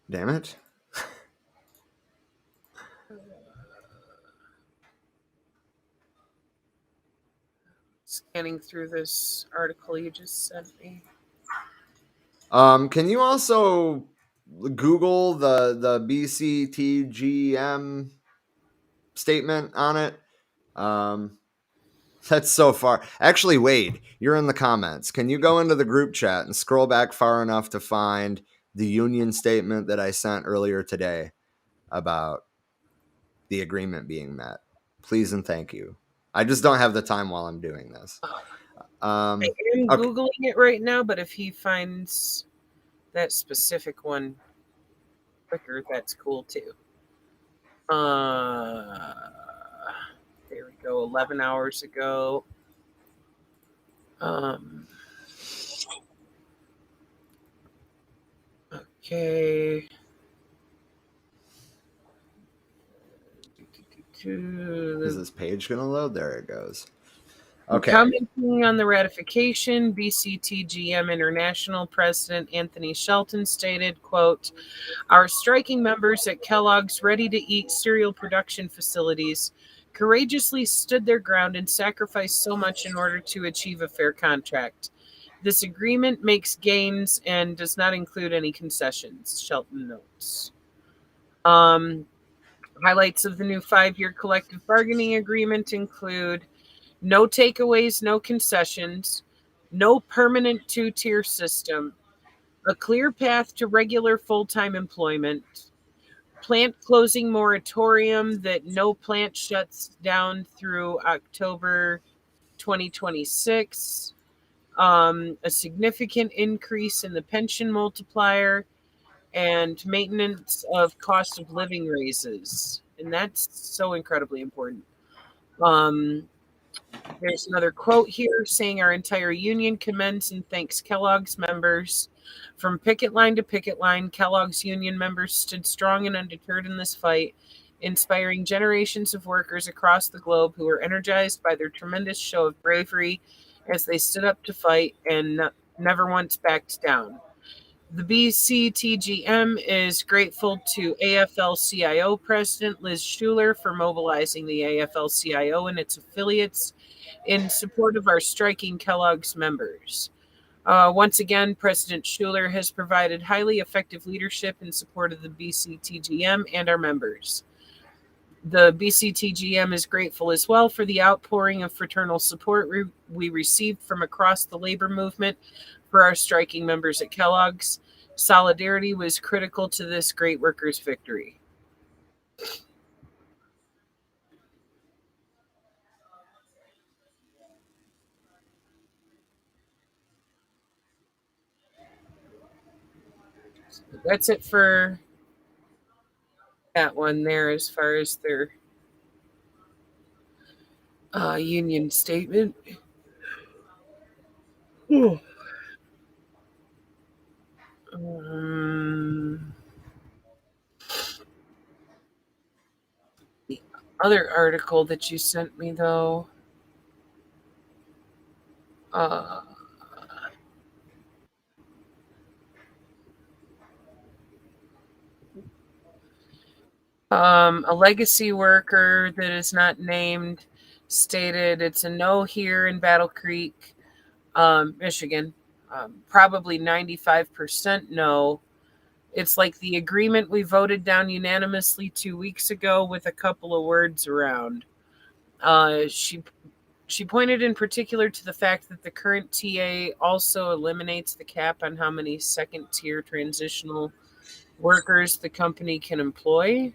Damn it. Scanning through this article you just sent me. Can you also Google the BCTGM statement on it? That's so far. Actually, Wade, you're in the comments. Can you go into the group chat and scroll back far enough to find the union statement that I sent earlier today about the agreement being met? Please and thank you. I just don't have the time while I'm doing this. I am Okay. Googling it right now, but if he finds that specific one quicker, that's cool too. There we go. 11 hours ago. Okay. Is this page going to load? There it goes. Okay. Commenting on the ratification, BCTGM International President Anthony Shelton stated, quote, "Our striking members at Kellogg's ready-to-eat cereal production facilities courageously stood their ground and sacrificed so much in order to achieve a fair contract. This agreement makes gains and does not include any concessions," Shelton notes. Highlights of the new 5-year collective bargaining agreement include no takeaways, no concessions, no permanent 2-tier system, a clear path to regular full-time employment, plant closing moratorium that no plant shuts down through October 2026, a significant increase in the pension multiplier, and maintenance of cost of living raises. And that's so incredibly important. There's another quote here saying our entire union commends and thanks Kellogg's members. From picket line to picket line, Kellogg's union members stood strong and undeterred in this fight, inspiring generations of workers across the globe who were energized by their tremendous show of bravery as they stood up to fight and never once backed down. The BCTGM is grateful to AFL-CIO President Liz Schuler for mobilizing the AFL-CIO and its affiliates in support of our striking Kellogg's members. Once again, President Schuler has provided highly effective leadership in support of the BCTGM and our members. The BCTGM is grateful as well for the outpouring of fraternal support we received from across the labor movement for our striking members at Kellogg's. Solidarity was critical to this great workers' victory. So that's it for that one there as far as their union statement. The other article that you sent me, though, a legacy worker that is not named stated it's a no here in Battle Creek, Michigan. Probably 95% no. It's like the agreement we voted down unanimously 2 weeks ago with a couple of words around. She pointed in particular to the fact that the current TA also eliminates the cap on how many second-tier transitional workers the company can employ.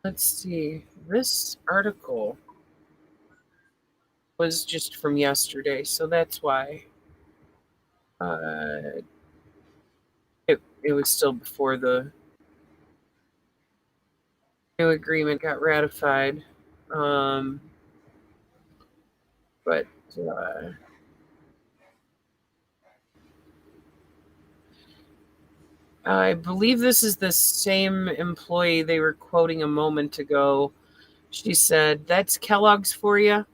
Let's see. This article was just from yesterday, so that's why it was still before the new agreement got ratified. But I believe this is the same employee they were quoting a moment ago She said, "That's Kellogg's for you.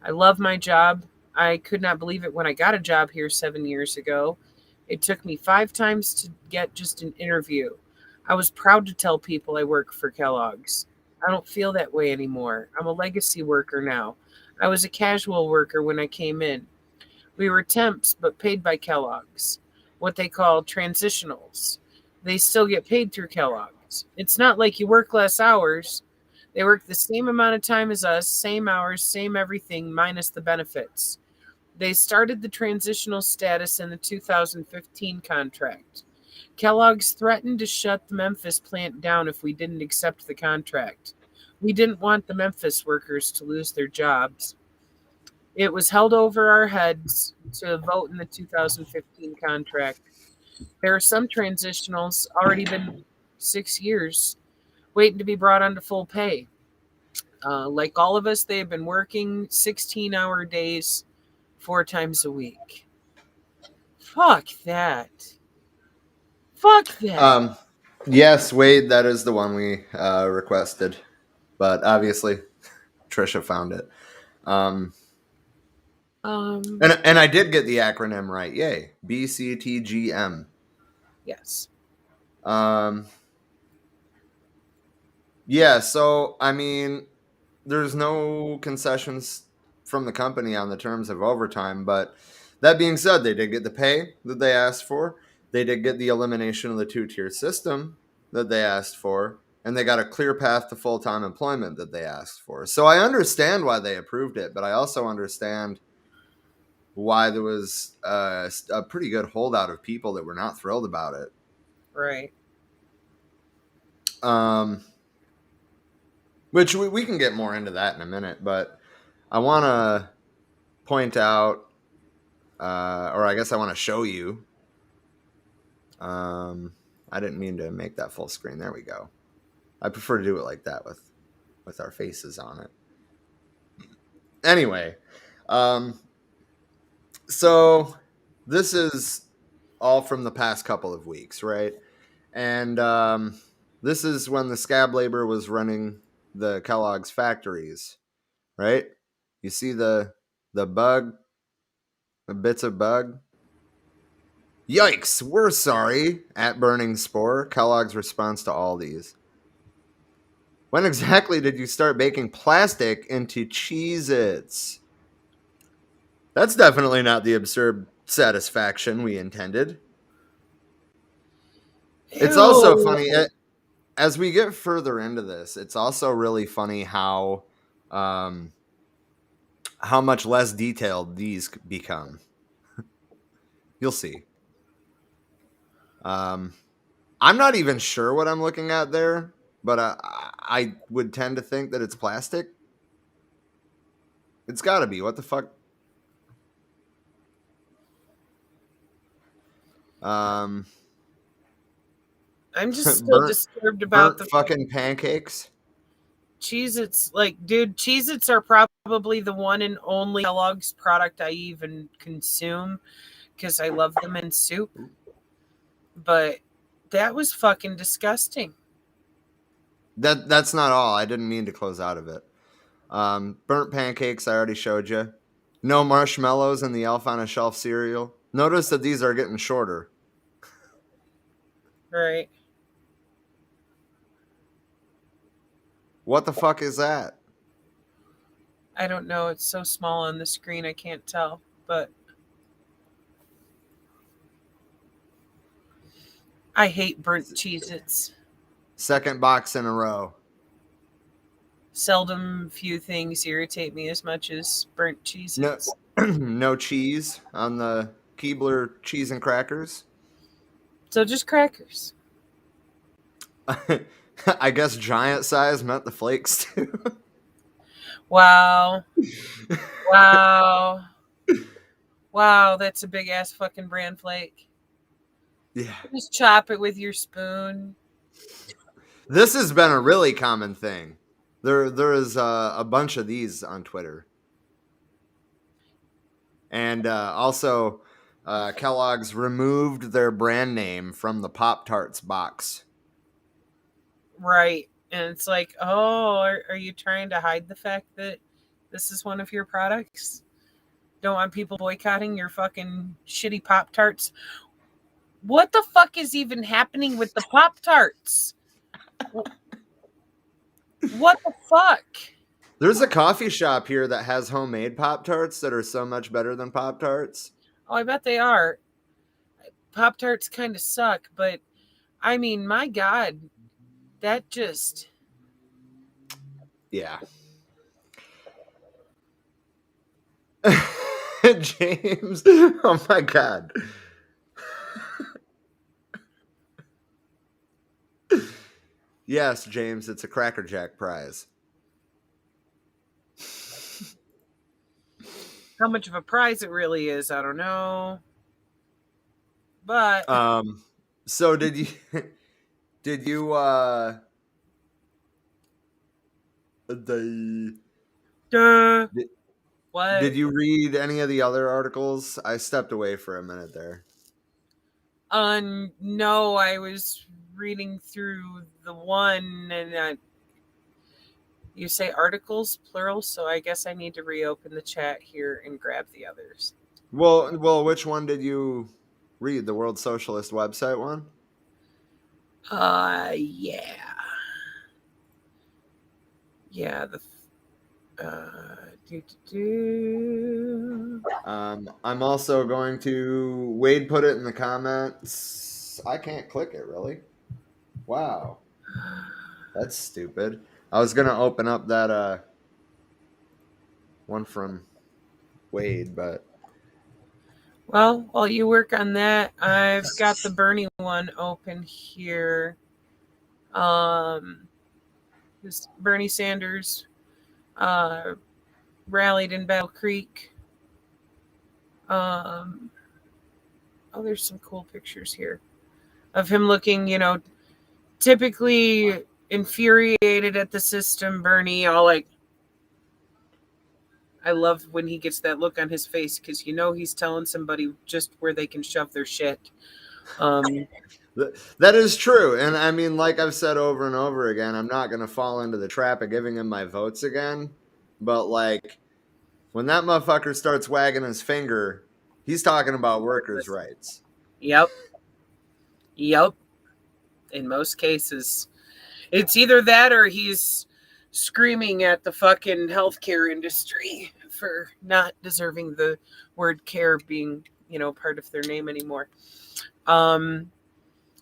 I love my job. I could not believe it when I got a job here 7 years ago. It took me 5 times to get just an interview. I was proud to tell people I work for Kellogg's. I don't feel that way anymore. I'm a legacy worker now. I was a casual worker when I came in. We were temps, but paid by Kellogg's, what they call transitionals. They still get paid through Kellogg's. It's not like you work less hours. They work the same amount of time as us, same hours, same everything, minus the benefits. They started the transitional status in the 2015 contract. Kellogg's threatened to shut the Memphis plant down if we didn't accept the contract. We didn't want the Memphis workers to lose their jobs. It was held over our heads to vote in the 2015 contract. There are some transitionals already been 6 years waiting to be brought onto full pay. Like all of us, they have been working 16-hour days 4 times a week. Fuck that. Fuck that. Yes, Wade, that is the one we requested, but obviously Trisha found it. And I did get the acronym right. Yay. BCTGM. Yes. Yeah, so I mean, there's no concessions from the company on the terms of overtime, but that being said, they did get the pay that they asked for. They did get the elimination of the two-tier system that they asked for, and they got a clear path to full-time employment that they asked for. So I understand why they approved it, but I also understand why there was a pretty good holdout of people that were not thrilled about it. Right. Which we can get more into that in a minute, but I want to point out, or I guess I want to show you. I didn't mean to make that full screen. There we go. I prefer to do it like that with our faces on it. Anyway, so this is all from the past couple of weeks, right? And this is when the scab labor was running the Kellogg's factories, right? You see the bug, the bits of bug. Yikes, we're sorry. At Burning Spore, Kellogg's response to all these. When exactly did you start baking plastic into Cheez-Its? That's definitely not the absurd satisfaction we intended. It's also Ew. funny, as we get further into this, it's also really funny how much less detailed these become. You'll see. I'm not even sure what I'm looking at there, but I would tend to think that it's plastic. It's got to be. What the fuck? I'm just still burnt disturbed about the fucking pancakes. Cheez-Its. Like, dude, Cheez-Its are probably the one and only Kellogg's product I even consume because I love them in soup. But that was fucking disgusting. That's not all. I didn't mean to close out of it. Burnt pancakes, I already showed you. No marshmallows in the Elf on a Shelf cereal. Notice that these are getting shorter. Right. What the fuck is that? I don't know. It's so small on the screen, I can't tell. But I hate burnt Cheez-Its. Second box in a row. Seldom few things irritate me as much as burnt Cheez-Its. No cheese on the Keebler cheese and crackers. So just crackers. I guess giant size meant the flakes too. Wow. Wow. Wow, that's a big ass fucking bran flake. Yeah. Just chop it with your spoon. This has been a really common thing. There is a bunch of these on Twitter. And also, Kellogg's removed their brand name from the Pop-Tarts box. Right. And it's like, oh, are you trying to hide the fact that this is one of your products? Don't want people boycotting your fucking shitty Pop Tarts. What the fuck is even happening with the Pop Tarts? What the fuck? There's a coffee shop here that has homemade Pop-Tarts that are so much better than Pop-Tarts. Oh, I bet they are. Pop Tarts kind of suck, but I mean, my God, that just. Yeah. James, oh my God. Yes, James, it's a Cracker Jack prize. How much of a prize it really is, I don't know. But So did you the duh, did, what? did you read any of the other articles? I stepped away for a minute there. No, I was reading through the one, and you say articles plural, so I guess I need to reopen the chat here and grab the others. Well, which one did you read? The World Socialist website one? Yeah. Yeah, I'm also going to Wade put it in the comments. I can't click it really. Wow, that's stupid. I was gonna open up that one from Wade, but Well, while you work on that, I've got the Bernie one open here. This Bernie Sanders rallied in Battle Creek. Oh, there's some cool pictures here of him looking, typically infuriated at the system. Bernie, all like, I love when he gets that look on his face because he's telling somebody just where they can shove their shit. that is true. And I mean, like I've said over and over again, I'm not gonna fall into the trap of giving him my votes again. But like when that motherfucker starts wagging his finger, he's talking about workers' rights. Yep. In most cases, it's either that or he's screaming at the fucking healthcare industry for not deserving the word care being, part of their name anymore.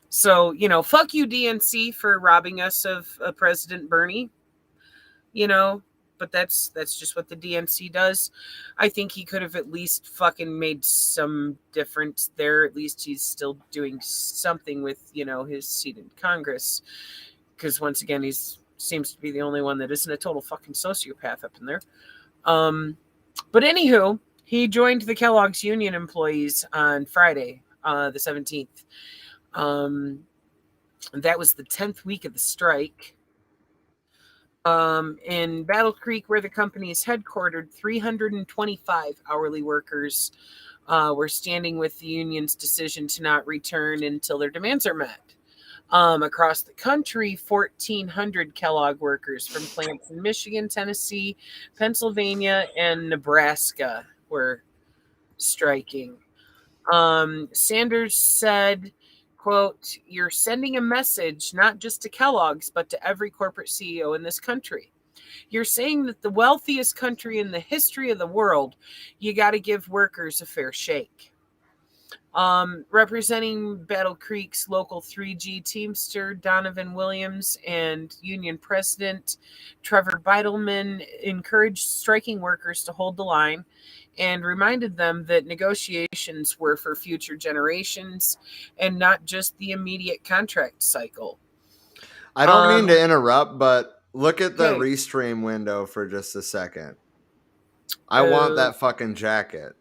So, fuck you, DNC, for robbing us of President Bernie. But that's just what the DNC does. I think he could have at least fucking made some difference there. At least he's still doing something with, his seat in Congress. Because once again, he seems to be the only one that isn't a total fucking sociopath up in there. But anywho, he joined the Kellogg's union employees on Friday, the 17th. That was the 10th week of the strike. In Battle Creek, where the company is headquartered, 325 hourly workers were standing with the union's decision to not return until their demands are met. Across the country, 1,400 Kellogg workers from plants in Michigan, Tennessee, Pennsylvania, and Nebraska were striking. Sanders said, quote, "You're sending a message not just to Kellogg's, but to every corporate CEO in this country. You're saying that the wealthiest country in the history of the world, you got to give workers a fair shake." Representing Battle Creek's local 3G Teamster Donovan Williams and union president Trevor Beidelman encouraged striking workers to hold the line and reminded them that negotiations were for future generations and not just the immediate contract cycle. I don't mean to interrupt, but look at the Okay. restream window for just a second. I want that fucking jacket.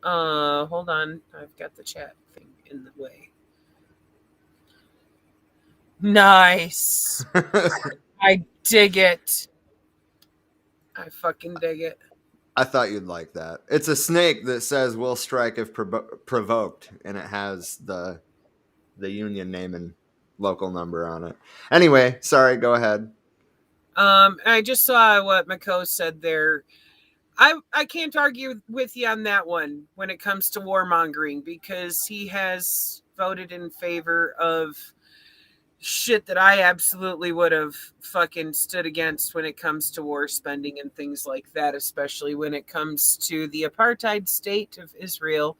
Hold on. I've got the chat thing in the way. Nice. I dig it. I fucking dig it. I thought you'd like that. It's a snake that says "We'll strike if provoked," and it has the union name in local number on it. Anyway, sorry, go ahead. I just saw what Mako said there. I can't argue with you on that one when it comes to warmongering, because he has voted in favor of shit that I absolutely would have fucking stood against when it comes to war spending and things like that, especially when it comes to the apartheid state of Israel.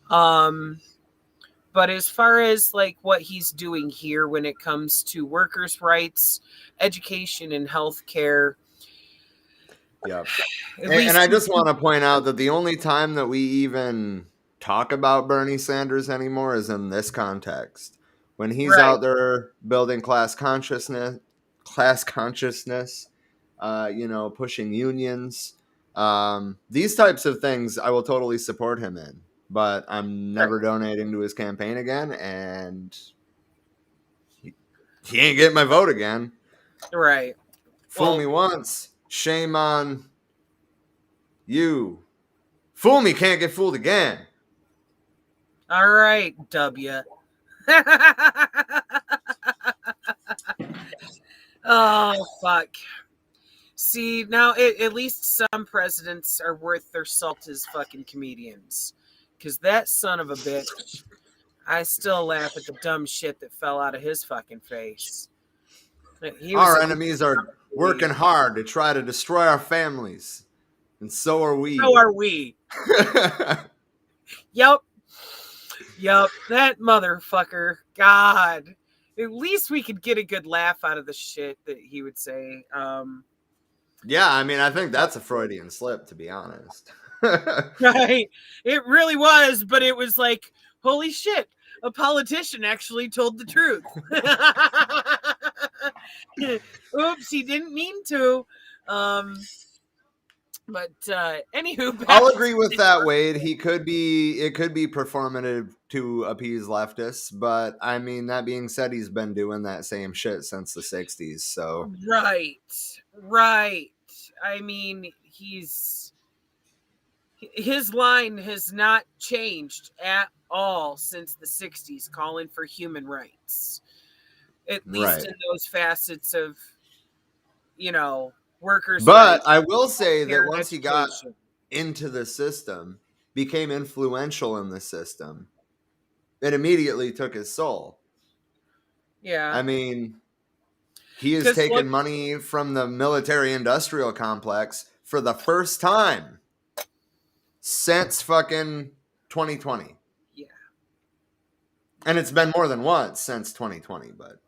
But as far as like what he's doing here when it comes to workers' rights, education, and healthcare, Yep. at And least I just want to point out that the only time that we even talk about Bernie Sanders anymore is in this context. When he's right, out there building class consciousness, pushing unions, these types of things I will totally support him in. But I'm right, never donating to his campaign again, and he ain't getting my vote again. right. Fool Well, me once, shame on you. Fool me, can't get fooled again. all right, W. Oh, fuck. See, now at least some presidents are worth their salt as fucking comedians. Because that son of a bitch, I still laugh at the dumb shit that fell out of his fucking face. He was Our a enemies are working hard to try to destroy our families, and so are we. So are we. Yep. Yep. That motherfucker. God. At least we could get a good laugh out of the shit that he would say. Yeah, I mean, I think that's a Freudian slip, to be honest. Right. It really was, but it was like, holy shit, a politician actually told the truth. Oops, he didn't mean to. But anywho, I'll agree with that, Wade. It could be performative to appease leftists, but I mean, that being said, he's been doing that same shit since the 60s, so. right. I mean, his line has not changed at all since the 60s, calling for human rights, at least Right. in those facets of, workers' But rights, I will say that care, once he got education. into the system, became influential in the system, it immediately took his soul. Yeah. I mean, he has 'Cause taken look, money from the military industrial complex for the first time since fucking 2020. yeah. And it's been more than once since 2020, but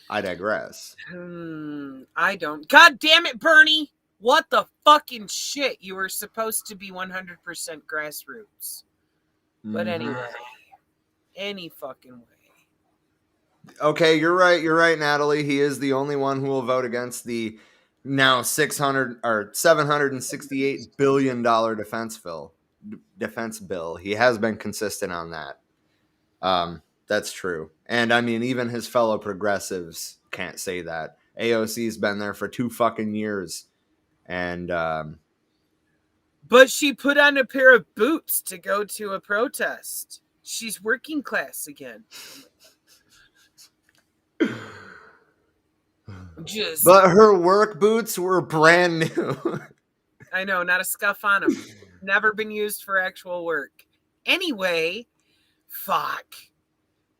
I digress. I don't. God damn it, Bernie! What the fucking shit? You were supposed to be 100% grassroots. But anyway, any fucking way. Okay, you're right, Natalie. He is the only one who will vote against the now 600 or 768 billion dollar defense bill. He has been consistent on that. That's true. And I mean, even his fellow progressives can't say that. AOC's been there for 2 fucking years. And But she put on a pair of boots to go to a protest. She's working class again. Just, but her work boots were brand new. I know, not a scuff on them. Never been used for actual work. Anyway, fuck.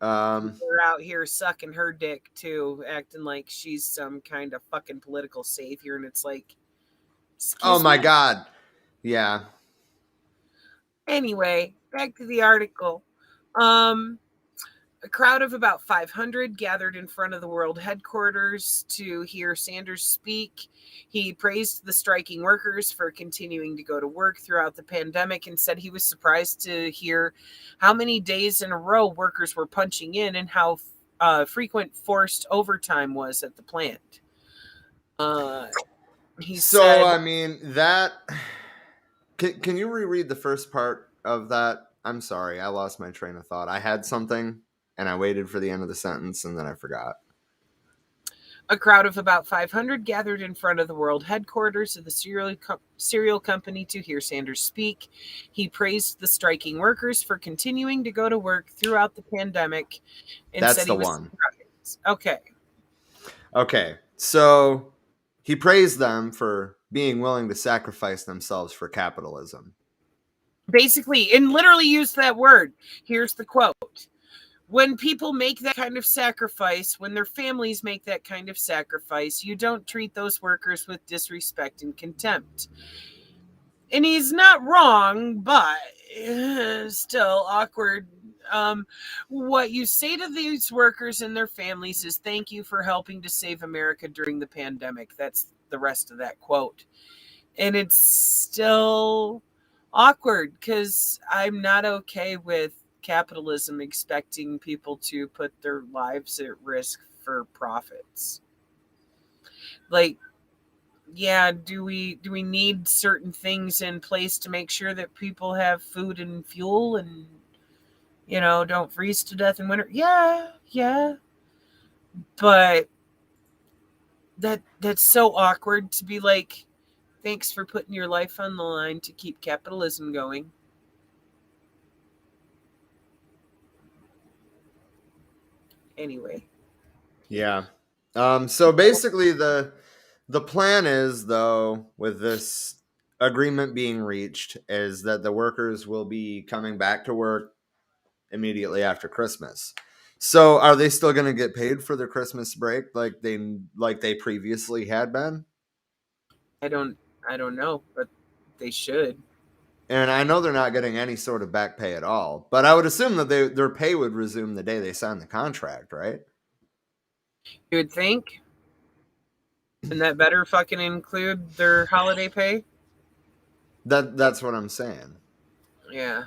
We're out here sucking her dick too, acting like she's some kind of fucking political savior, and it's like, Oh excuse my me? god. Yeah. Anyway, back to the article. A crowd of about 500 gathered in front of the world headquarters to hear Sanders speak. He praised the striking workers for continuing to go to work throughout the pandemic and said he was surprised to hear how many days in a row workers were punching in and how frequent forced overtime was at the plant. He said, I mean, that. Can you reread the first part of that? I'm sorry, I lost my train of thought. I had something, and I waited for the end of the sentence, and then I forgot. A crowd of about 500 gathered in front of the world headquarters of the cereal company to hear Sanders speak. He praised the striking workers for continuing to go to work throughout the pandemic and That's said the he was one. surprised. Okay. Okay, so he praised them for being willing to sacrifice themselves for capitalism. Basically, and literally used that word. Here's the quote. When people make that kind of sacrifice, when their families make that kind of sacrifice, you don't treat those workers with disrespect and contempt. And he's not wrong, but still awkward. What you say to these workers and their families is thank you for helping to save America during the pandemic. That's the rest of that quote. And it's still awkward because I'm not okay with capitalism expecting people to put their lives at risk for profits. Like, yeah, do we need certain things in place to make sure that people have food and fuel and don't freeze to death in winter? Yeah. But that's so awkward to be like, thanks for putting your life on the line to keep capitalism going. Anyway. Yeah. So basically the plan is, though, with this agreement being reached, is that the workers will be coming back to work immediately after Christmas. So are they still going to get paid for their Christmas break like they previously had been? I don't know, but they should. And I know they're not getting any sort of back pay at all, but I would assume that their pay would resume the day they signed the contract, right? You would think. And that better fucking include their holiday pay? That's what I'm saying. Yeah.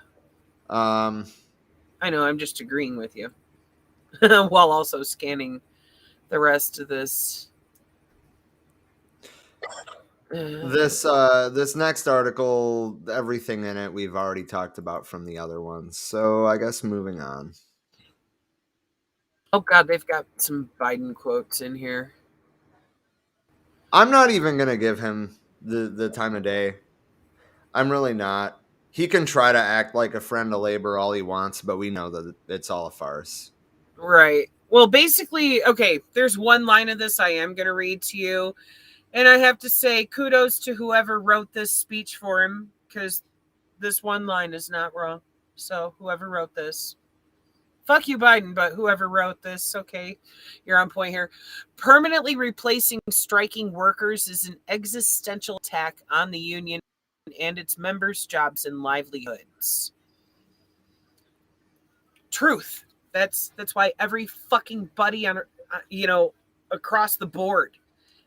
Um, I know, I'm just agreeing with you. While also scanning the rest of this. this next article, everything in it we've already talked about from the other ones. So I guess moving on. Oh god, they've got some Biden quotes in here. I'm not even gonna give him the time of day. I'm really not. He can try to act like a friend of labor all he wants, but we know that it's all a farce. Right. Well, basically, okay, there's one line of this I am going to read to you. And I have to say kudos to whoever wrote this speech for him because this one line is not wrong. So, whoever wrote this, fuck you, Biden, but whoever wrote this, okay, you're on point here. Permanently replacing striking workers is an existential attack on the union and its members' jobs and livelihoods. Truth. That's why every fucking buddy on across the board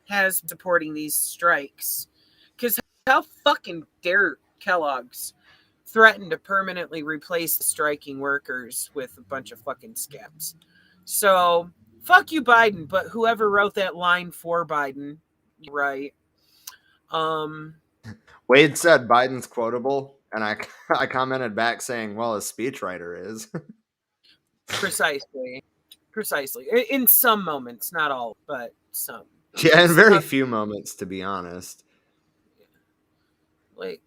has supporting these strikes. Because how fucking dare Kellogg's threaten to permanently replace the striking workers with a bunch of fucking scabs? So fuck you, Biden. But whoever wrote that line for Biden, right? Wade said Biden's quotable, and I commented back saying, "Well, his speechwriter is." Precisely. In some moments, not all, but some. Yeah, in very few moments, to be honest. Like,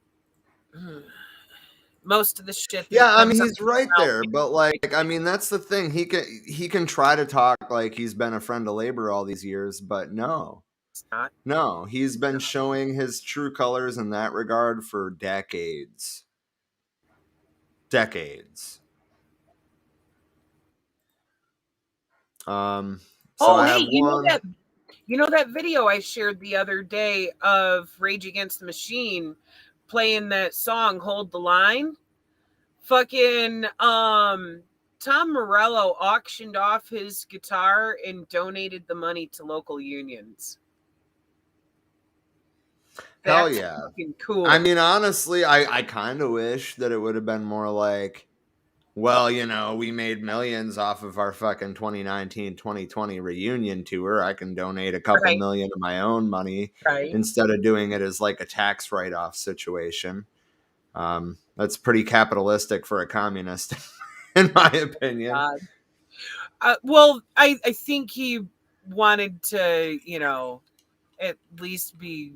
most of the shit. Yeah, I mean, he's right there, but like, I mean, that's the thing. He can try to talk like he's been a friend of labor all these years, but no, he's been showing his true colors in that regard for decades. So I have one. You know that video I shared the other day of Rage Against the Machine playing that song "Hold the Line"? Fucking Tom Morello auctioned off his guitar and donated the money to local unions. Hell yeah. Fucking cool. I mean, honestly, I kind of wish that it would have been more like, well, we made millions off of our fucking 2019-2020 reunion tour. I can donate a couple million of my own money instead of doing it as like a tax write-off situation. That's pretty capitalistic for a communist, in my opinion. Well, I think he wanted to, at least be,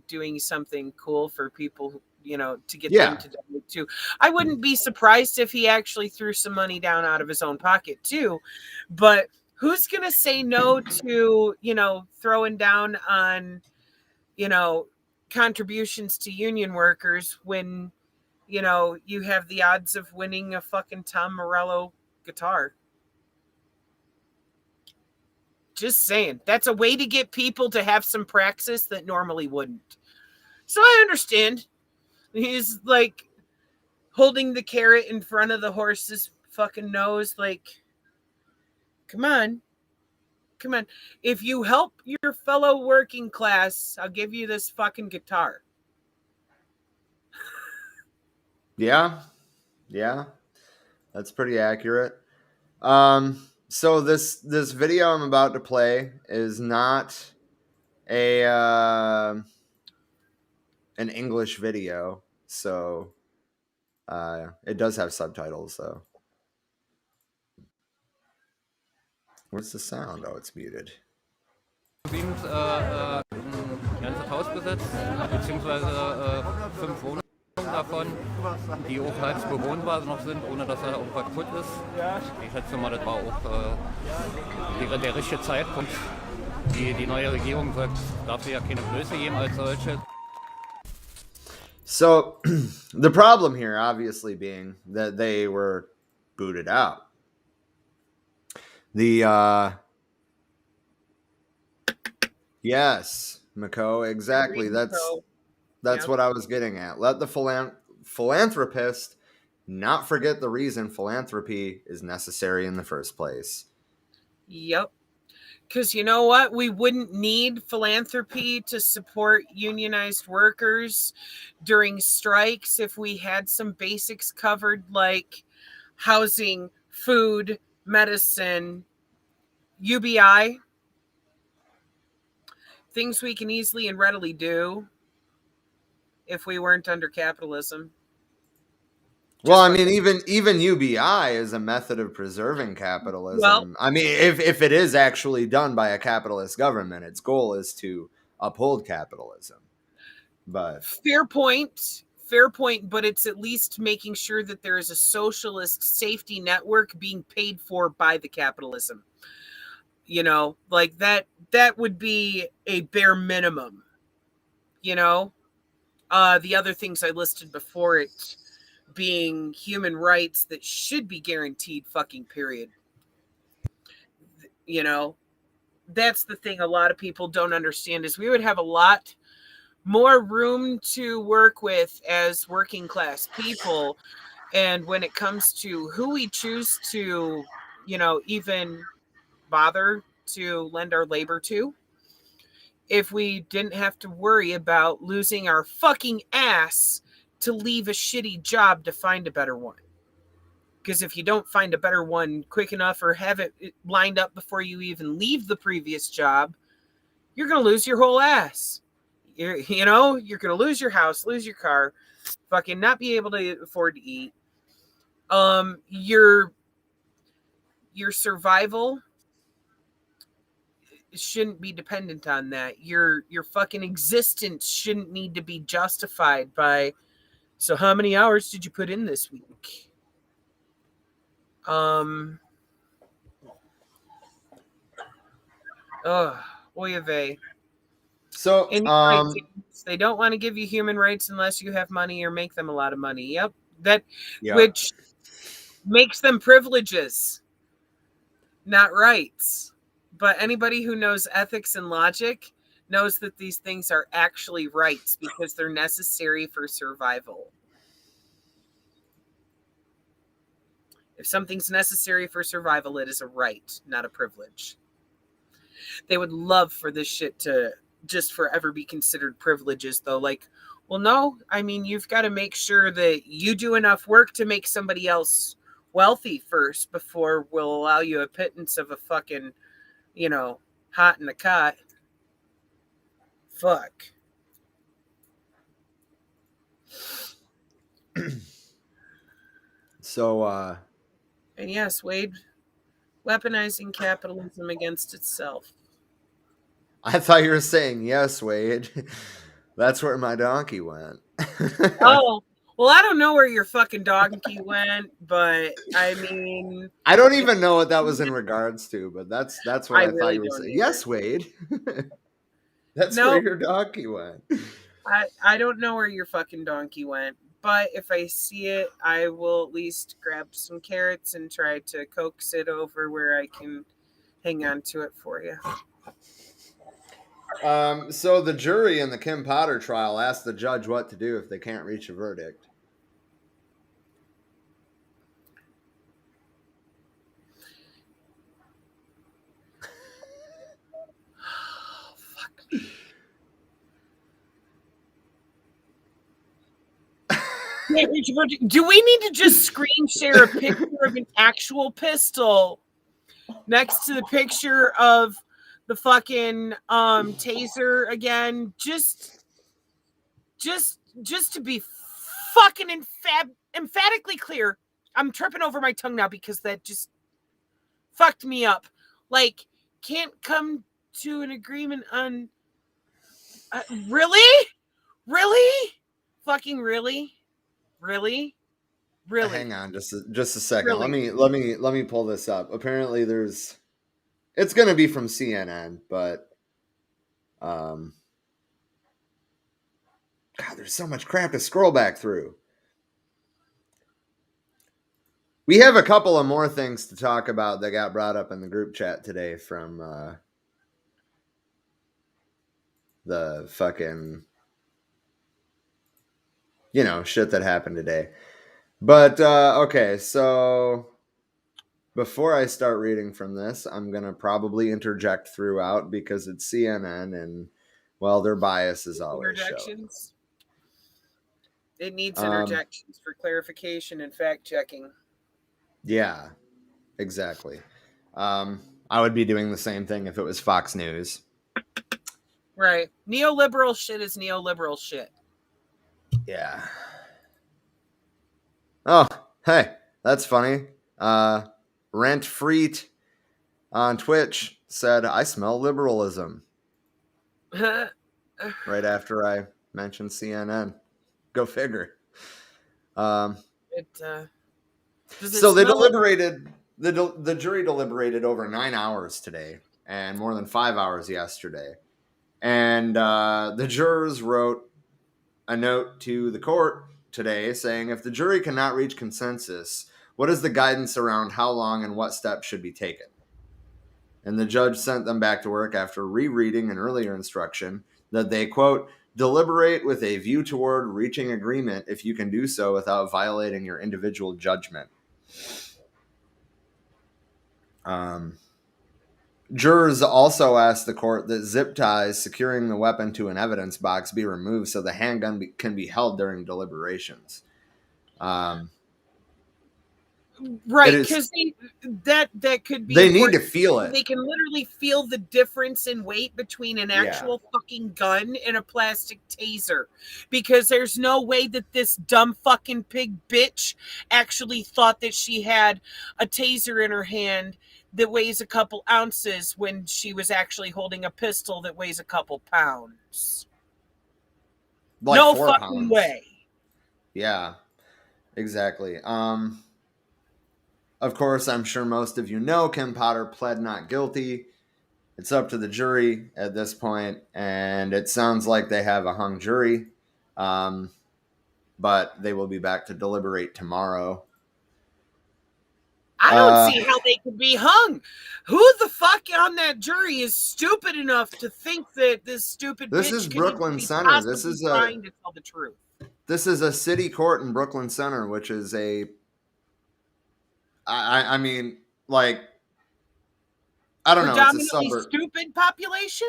doing something cool for people, to get them to donate too. I wouldn't be surprised if he actually threw some money down out of his own pocket too. But who's going to say no to, throwing down on, contributions to union workers when, you have the odds of winning a fucking Tom Morello guitar? Just saying. That's a way to get people to have some praxis that normally wouldn't. So I understand. He's like holding the carrot in front of the horse's fucking nose. Like, come on. Come on. If you help your fellow working class, I'll give you this fucking guitar. Yeah. That's pretty accurate. So this video I'm about to play is not a an English video, so it does have subtitles though. Where's the sound? Oh, it's muted. Ein ganzes Haus besetzt, beziehungsweise 5 Wohnungen davon, die auch halb bewohnbar noch sind, ohne dass da irgendwas kaputt ist. Ich schätze mal, das war auch der richtige Zeitpunkt. Die neue Regierung darf ja keine Blöße geben als solche. So the problem here obviously being that they were booted out. Yes, Mako, exactly. That's what I was getting at. Let the philanthropist not forget the reason philanthropy is necessary in the first place. Yep. Because you know what? We wouldn't need philanthropy to support unionized workers during strikes if we had some basics covered, like housing, food, medicine, UBI. Things we can easily and readily do if we weren't under capitalism. Well, I mean, even UBI is a method of preserving capitalism. Well, I mean, if it is actually done by a capitalist government, its goal is to uphold capitalism. But fair point, but it's at least making sure that there is a socialist safety network being paid for by the capitalism. Like that would be a bare minimum. The other things I listed before it being human rights that should be guaranteed, fucking period. That's the thing a lot of people don't understand is we would have a lot more room to work with as working class people. And when it comes to who we choose to, even bother to lend our labor to, if we didn't have to worry about losing our fucking ass to leave a shitty job to find a better one. Because if you don't find a better one quick enough or have it lined up before you even leave the previous job, you're going to lose your whole ass. You're going to lose your house, lose your car, fucking not be able to afford to eat. Your survival shouldn't be dependent on that. Your fucking existence shouldn't need to be justified by, so how many hours did you put in this week? Oy vey. so, they don't want to give you human rights unless you have money or make them a lot of money. Yep. Which makes them privileges, not rights. But anybody who knows ethics and logic knows that these things are actually rights because they're necessary for survival. If something's necessary for survival, it is a right, not a privilege. They would love for this shit to just forever be considered privileges, though. Like, well, no, I mean, you've got to make sure that you do enough work to make somebody else wealthy first before we'll allow you a pittance of a fucking, hot in the cot. Fuck. So, and yes, Wade, weaponizing capitalism against itself. I thought you were saying yes, Wade. That's where my donkey went. Oh, well, I don't know where your fucking donkey went, but I mean, I don't even know what that was in regards to, but that's what I I thought really you were don't saying. either. Yes, Wade. That's where Nope. your donkey went. I don't know where your fucking donkey went, but if I see it, I will at least grab some carrots and try to coax it over where I can hang on to it for you. So the jury in the Kim Potter trial asked the judge what to do if they can't reach a verdict. Oh, fuck. Do we need to just screen share a picture of an actual pistol next to the picture of the fucking taser again? Just to be fucking emphatically clear. I'm tripping over my tongue now because that just fucked me up. Like, can't come to an agreement on really? Fucking really? Hang on just a second. Really? Let me pull this up. Apparently it's going to be from CNN, but God, there's so much crap to scroll back through. We have a couple of more things to talk about that got brought up in the group chat today from the fucking, shit that happened today. But okay, so before I start reading from this, I'm going to probably interject throughout because it's CNN and, well, their bias is always shown. Interjections? It needs interjections for clarification and fact checking. Yeah, exactly. I would be doing the same thing if it was Fox News. Right. Neoliberal shit is neoliberal shit. Yeah. Oh, hey, that's funny. Rent Freet on Twitch said, I smell liberalism. Right after I mentioned CNN. Go figure. So they deliberated. The jury deliberated over 9 hours today and more than 5 hours yesterday. And the jurors wrote a note to the court today saying if the jury cannot reach consensus, what is the guidance around how long and what steps should be taken? And the judge sent them back to work after rereading an earlier instruction that they, quote, deliberate with a view toward reaching agreement if you can do so without violating your individual judgment. Jurors also asked the court that zip ties securing the weapon to an evidence box be removed so the handgun can be held during deliberations. Right, because that could be. They need to feel it. They can literally feel the difference in weight between an actual fucking gun and a plastic taser, because there's no way that this dumb fucking pig bitch actually thought that she had a taser in her hand that weighs a couple ounces when she was actually holding a pistol that weighs a couple pounds. Like no 4 fucking pounds. way. Yeah, exactly. Of course, I'm sure most of you know Kim Potter pled not guilty. It's up to the jury at this point, and it sounds like they have a hung jury, but they will be back to deliberate tomorrow. I don't see how they could be hung. Who the fuck on that jury is stupid enough to think that this stupid bitch is could Brooklyn be Center. This is trying to tell the truth. This is a city court in Brooklyn Center, which is I mean, like, I don't know. It's a suburb. Stupid population?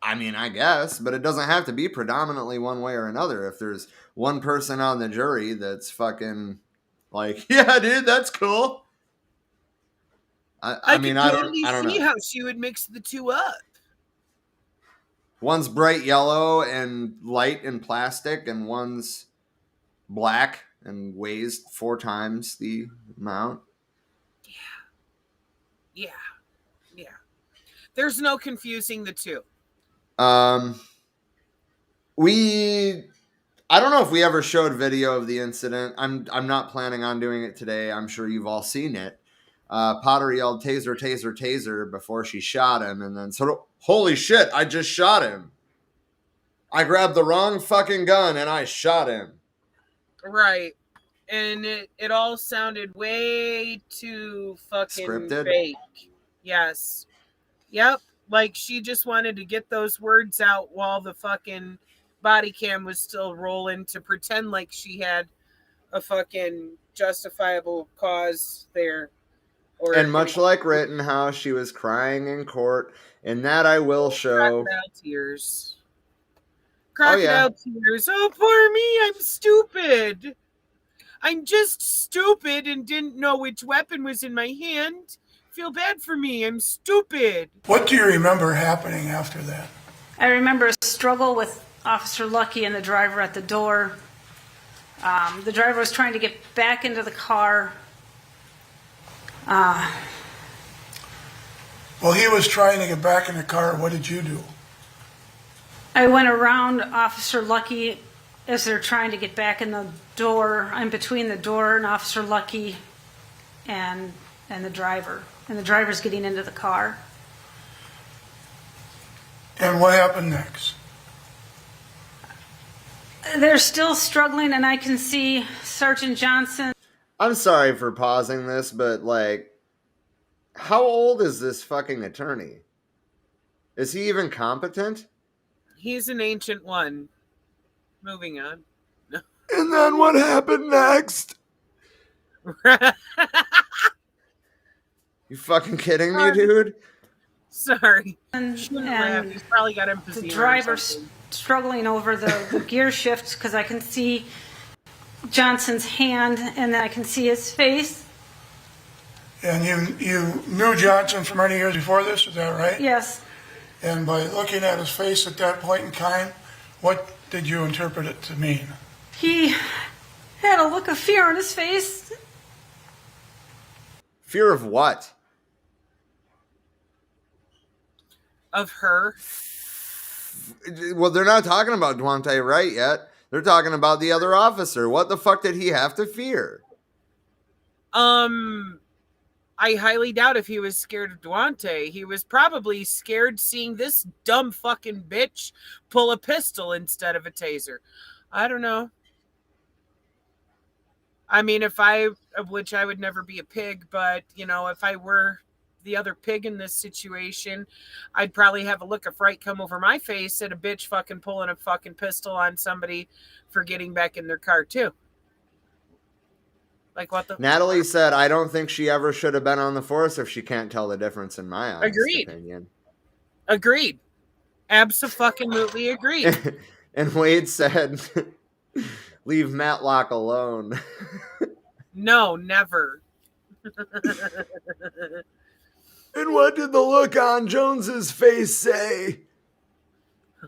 I mean, I guess, but it doesn't have to be predominantly one way or another. If there's one person on the jury that's fucking like, yeah, dude, that's cool. I mean, I don't know. How she would mix the two up. One's bright yellow and light and plastic, and one's black and weighs 4 times the amount. Yeah. There's no confusing the two. We I don't know if we ever showed video of the incident. I'm not planning on doing it today. I'm sure you've all seen it. Potter yelled taser, taser, taser before she shot him, and then holy shit, I just shot him. I grabbed the wrong fucking gun and I shot him. Right. And it all sounded way too fucking Scripted? fake. Yes. Yep. Like she just wanted to get those words out while the fucking body cam was still rolling to pretend like she had a fucking justifiable cause there. And much like Rittenhouse, she was crying in court, and that I will show. Crocodile tears. Oh, yeah. Crocodile tears. Oh, poor me. I'm stupid. I'm just stupid and didn't know which weapon was in my hand. Feel bad for me. I'm stupid. What do you remember happening after that? I remember a struggle with Officer Lucky and the driver at the door. The driver was trying to get back into the car. Well, he was trying to get back in the car. What did you do? I went around Officer Lucky as they're trying to get back in the door. I'm between the door and Officer Lucky and the driver. And the driver's getting into the car. And what happened next? They're still struggling, and I can see Sergeant Johnson. I'm sorry for pausing this, but like, how old is this fucking attorney? Is he even competent? He's an ancient one. Moving on. And then what happened next? You fucking kidding me, dude? Sorry. And He's probably got emphysema. the driver's struggling over the gear shift because I can see Johnson's hand and then I can see his face. And you knew Johnson for many years before this, is that right? Yes. And by looking at his face at that point in time, what did you interpret it to mean? He had a look of fear on his face. Fear of what? Of her. Well, they're not talking about Duante Wright yet. They're talking about the other officer. What the fuck did he have to fear? I highly doubt if he was scared of Duante. He was probably scared seeing this dumb fucking bitch pull a pistol instead of a taser. I don't know. I mean, which I would never be a pig, but, you know, if I were the other pig in this situation, I'd probably have a look of fright come over my face at a bitch fucking pulling a fucking pistol on somebody for getting back in their car, too. Like, what the... Natalie said, I don't think she ever should have been on the force if she can't tell the difference, in my honest opinion. Agreed. Abso-fucking-lutely agreed. And Wade said, leave Matlock alone. No, never. And what did the look on Jones's face say?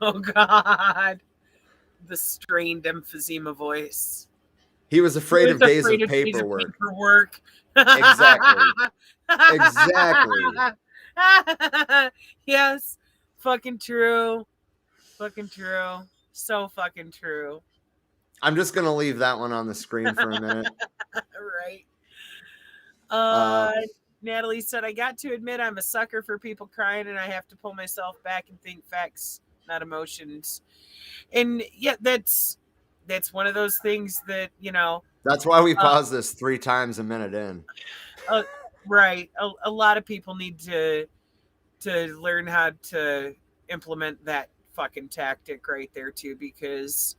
Oh, God. The strained emphysema voice. He was afraid of days of paperwork. Exactly. Yes. Fucking true. Fucking true. So fucking true. I'm just going to leave that one on the screen for a minute. Right. Natalie said, I got to admit I'm a sucker for people crying and I have to pull myself back and think facts, not emotions. And yeah, that's one of those things that, you know. That's why we pause this 3 times a minute in. Right. A lot of people need to learn how to implement that fucking tactic right there too, because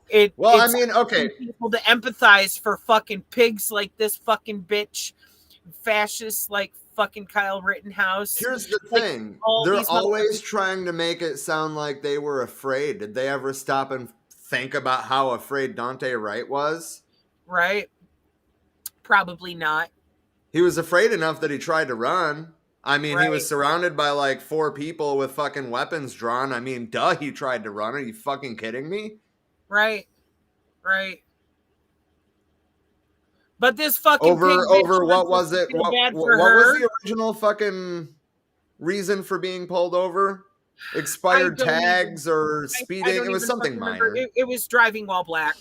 it's people to empathize for fucking pigs like this fucking bitch, fascists like fucking Kyle Rittenhouse. Here's the thing. They're always trying to make it sound like they were afraid. Did they ever stop and think about how afraid Dante Wright was? Right. Probably not. He was afraid enough that he tried to run. I mean, He was surrounded by like 4 people with fucking weapons drawn. I mean, duh, he tried to run. Are you fucking kidding me? Right. But this fucking over what was it? What was the original fucking reason for being pulled over? expired don't even- tags or I speeding. don't It was even something fucking remember. minor. It was driving while black.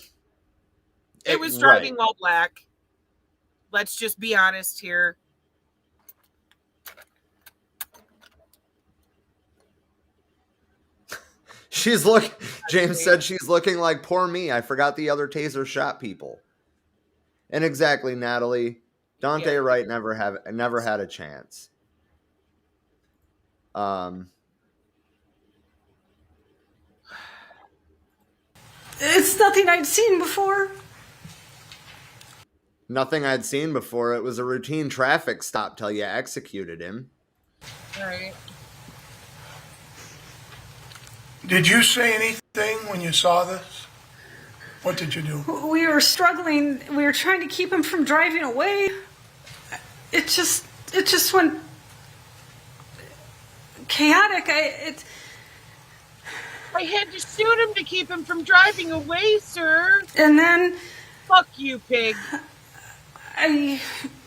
It was Right. driving while black. Let's just be honest here. James said she's looking like poor me. I forgot the other taser shot people. And exactly, Natalie. Dante Yeah. Wright never had a chance. It's nothing I'd seen before. Nothing I'd seen before. It was a routine traffic stop till you executed him. All right. Did you say anything when you saw this? What did you do? We were struggling. We were trying to keep him from driving away. It just went chaotic. I had to shoot him to keep him from driving away, sir. And then Fuck you, pig. I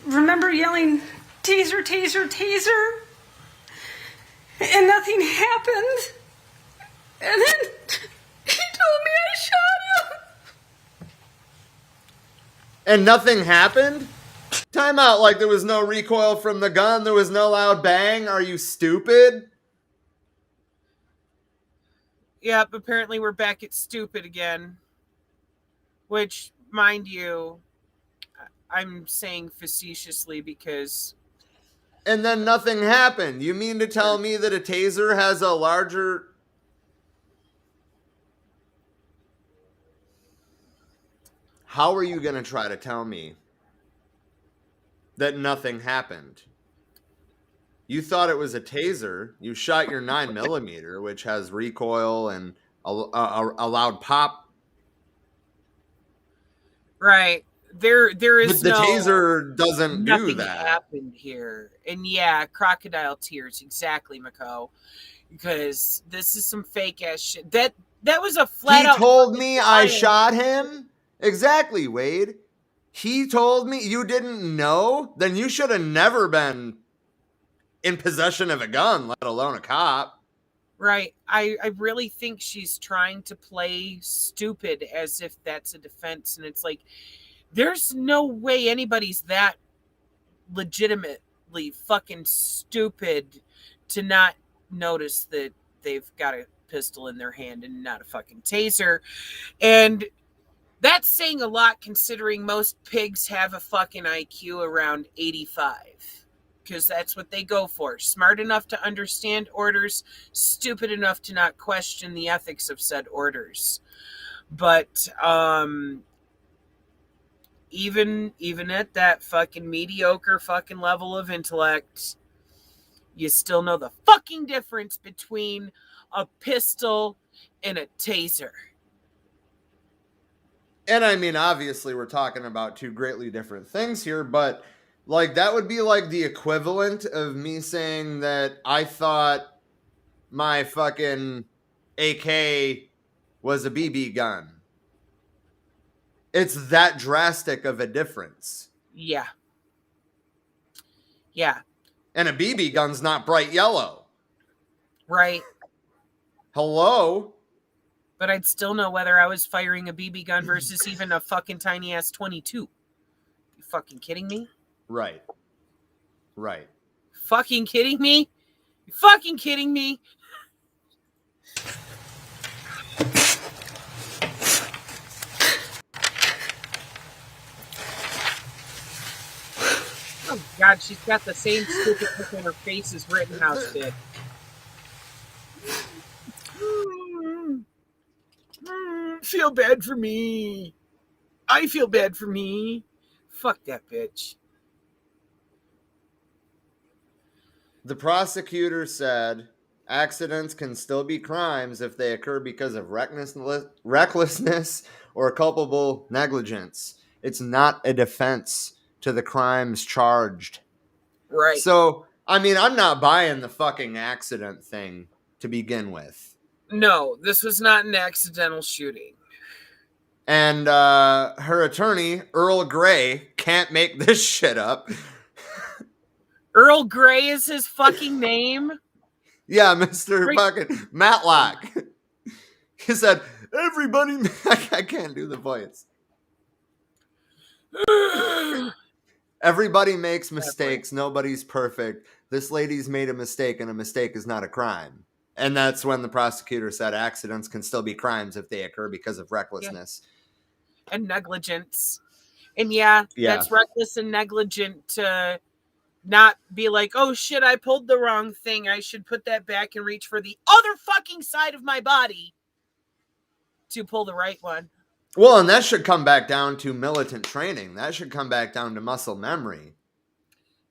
remember yelling, "Taser, taser, taser," and nothing happened. And then he told me I shot him. And nothing happened? Time out, like there was no recoil from the gun, there was no loud bang. Are you stupid? Yep, apparently we're back at stupid again. Which, mind you, I'm saying facetiously because... And then nothing happened. You mean to tell me that a taser has a larger... How are you going to try to tell me that nothing happened? You thought it was a taser. You shot your 9mm, which has recoil and a loud pop. Right. There is But the no... taser doesn't do nothing that. happened here. And yeah, crocodile tears. Exactly, Mako. Because this is some fake ass shit. That was a flat out... He told me I shot him? Exactly, Wade. He told me you didn't know? Then you should have never been in possession of a gun, let alone a cop. Right. I really think she's trying to play stupid as if that's a defense. And it's like, there's no way anybody's that legitimately fucking stupid to not notice that they've got a pistol in their hand and not a fucking taser. And that's saying a lot considering most pigs have a fucking IQ around 85. Because that's what they go for. Smart enough to understand orders, stupid enough to not question the ethics of said orders. But even at that fucking mediocre fucking level of intellect, you still know the fucking difference between a pistol and a taser. And I mean, obviously, we're talking about two greatly different things here, but like that would be like the equivalent of me saying that I thought my fucking AK was a BB gun. It's that drastic of a difference. Yeah. Yeah. And a BB gun's not bright yellow. Right. Hello? But I'd still know whether I was firing a BB gun versus even a fucking tiny ass 22. You fucking kidding me? Right. Right. Fucking kidding me? You fucking kidding me? Oh God, she's got the same stupid look on her face as Rittenhouse did. Feel bad for me. I feel bad for me. Fuck that bitch. The prosecutor said accidents can still be crimes if they occur because of recklessness or culpable negligence. It's not a defense to the crimes charged. Right. So, I mean, I'm not buying the fucking accident thing to begin with. No, this was not an accidental shooting. And her attorney, Earl Grey, can't make this shit up. Earl Grey is his fucking name? Yeah, Mr. Right. fucking Matlock. He said, everybody, I can't do the voice. Everybody makes mistakes. Nobody's perfect. This lady's made a mistake, and a mistake is not a crime. And that's when the prosecutor said accidents can still be crimes if they occur because of recklessness. And negligence. And yeah, Yeah. that's reckless and negligent to not be like, oh shit, I pulled the wrong thing. I should put that back and reach for the other fucking side of my body to pull the right one. Well, and that should come back down to militant training. That should come back down to muscle memory.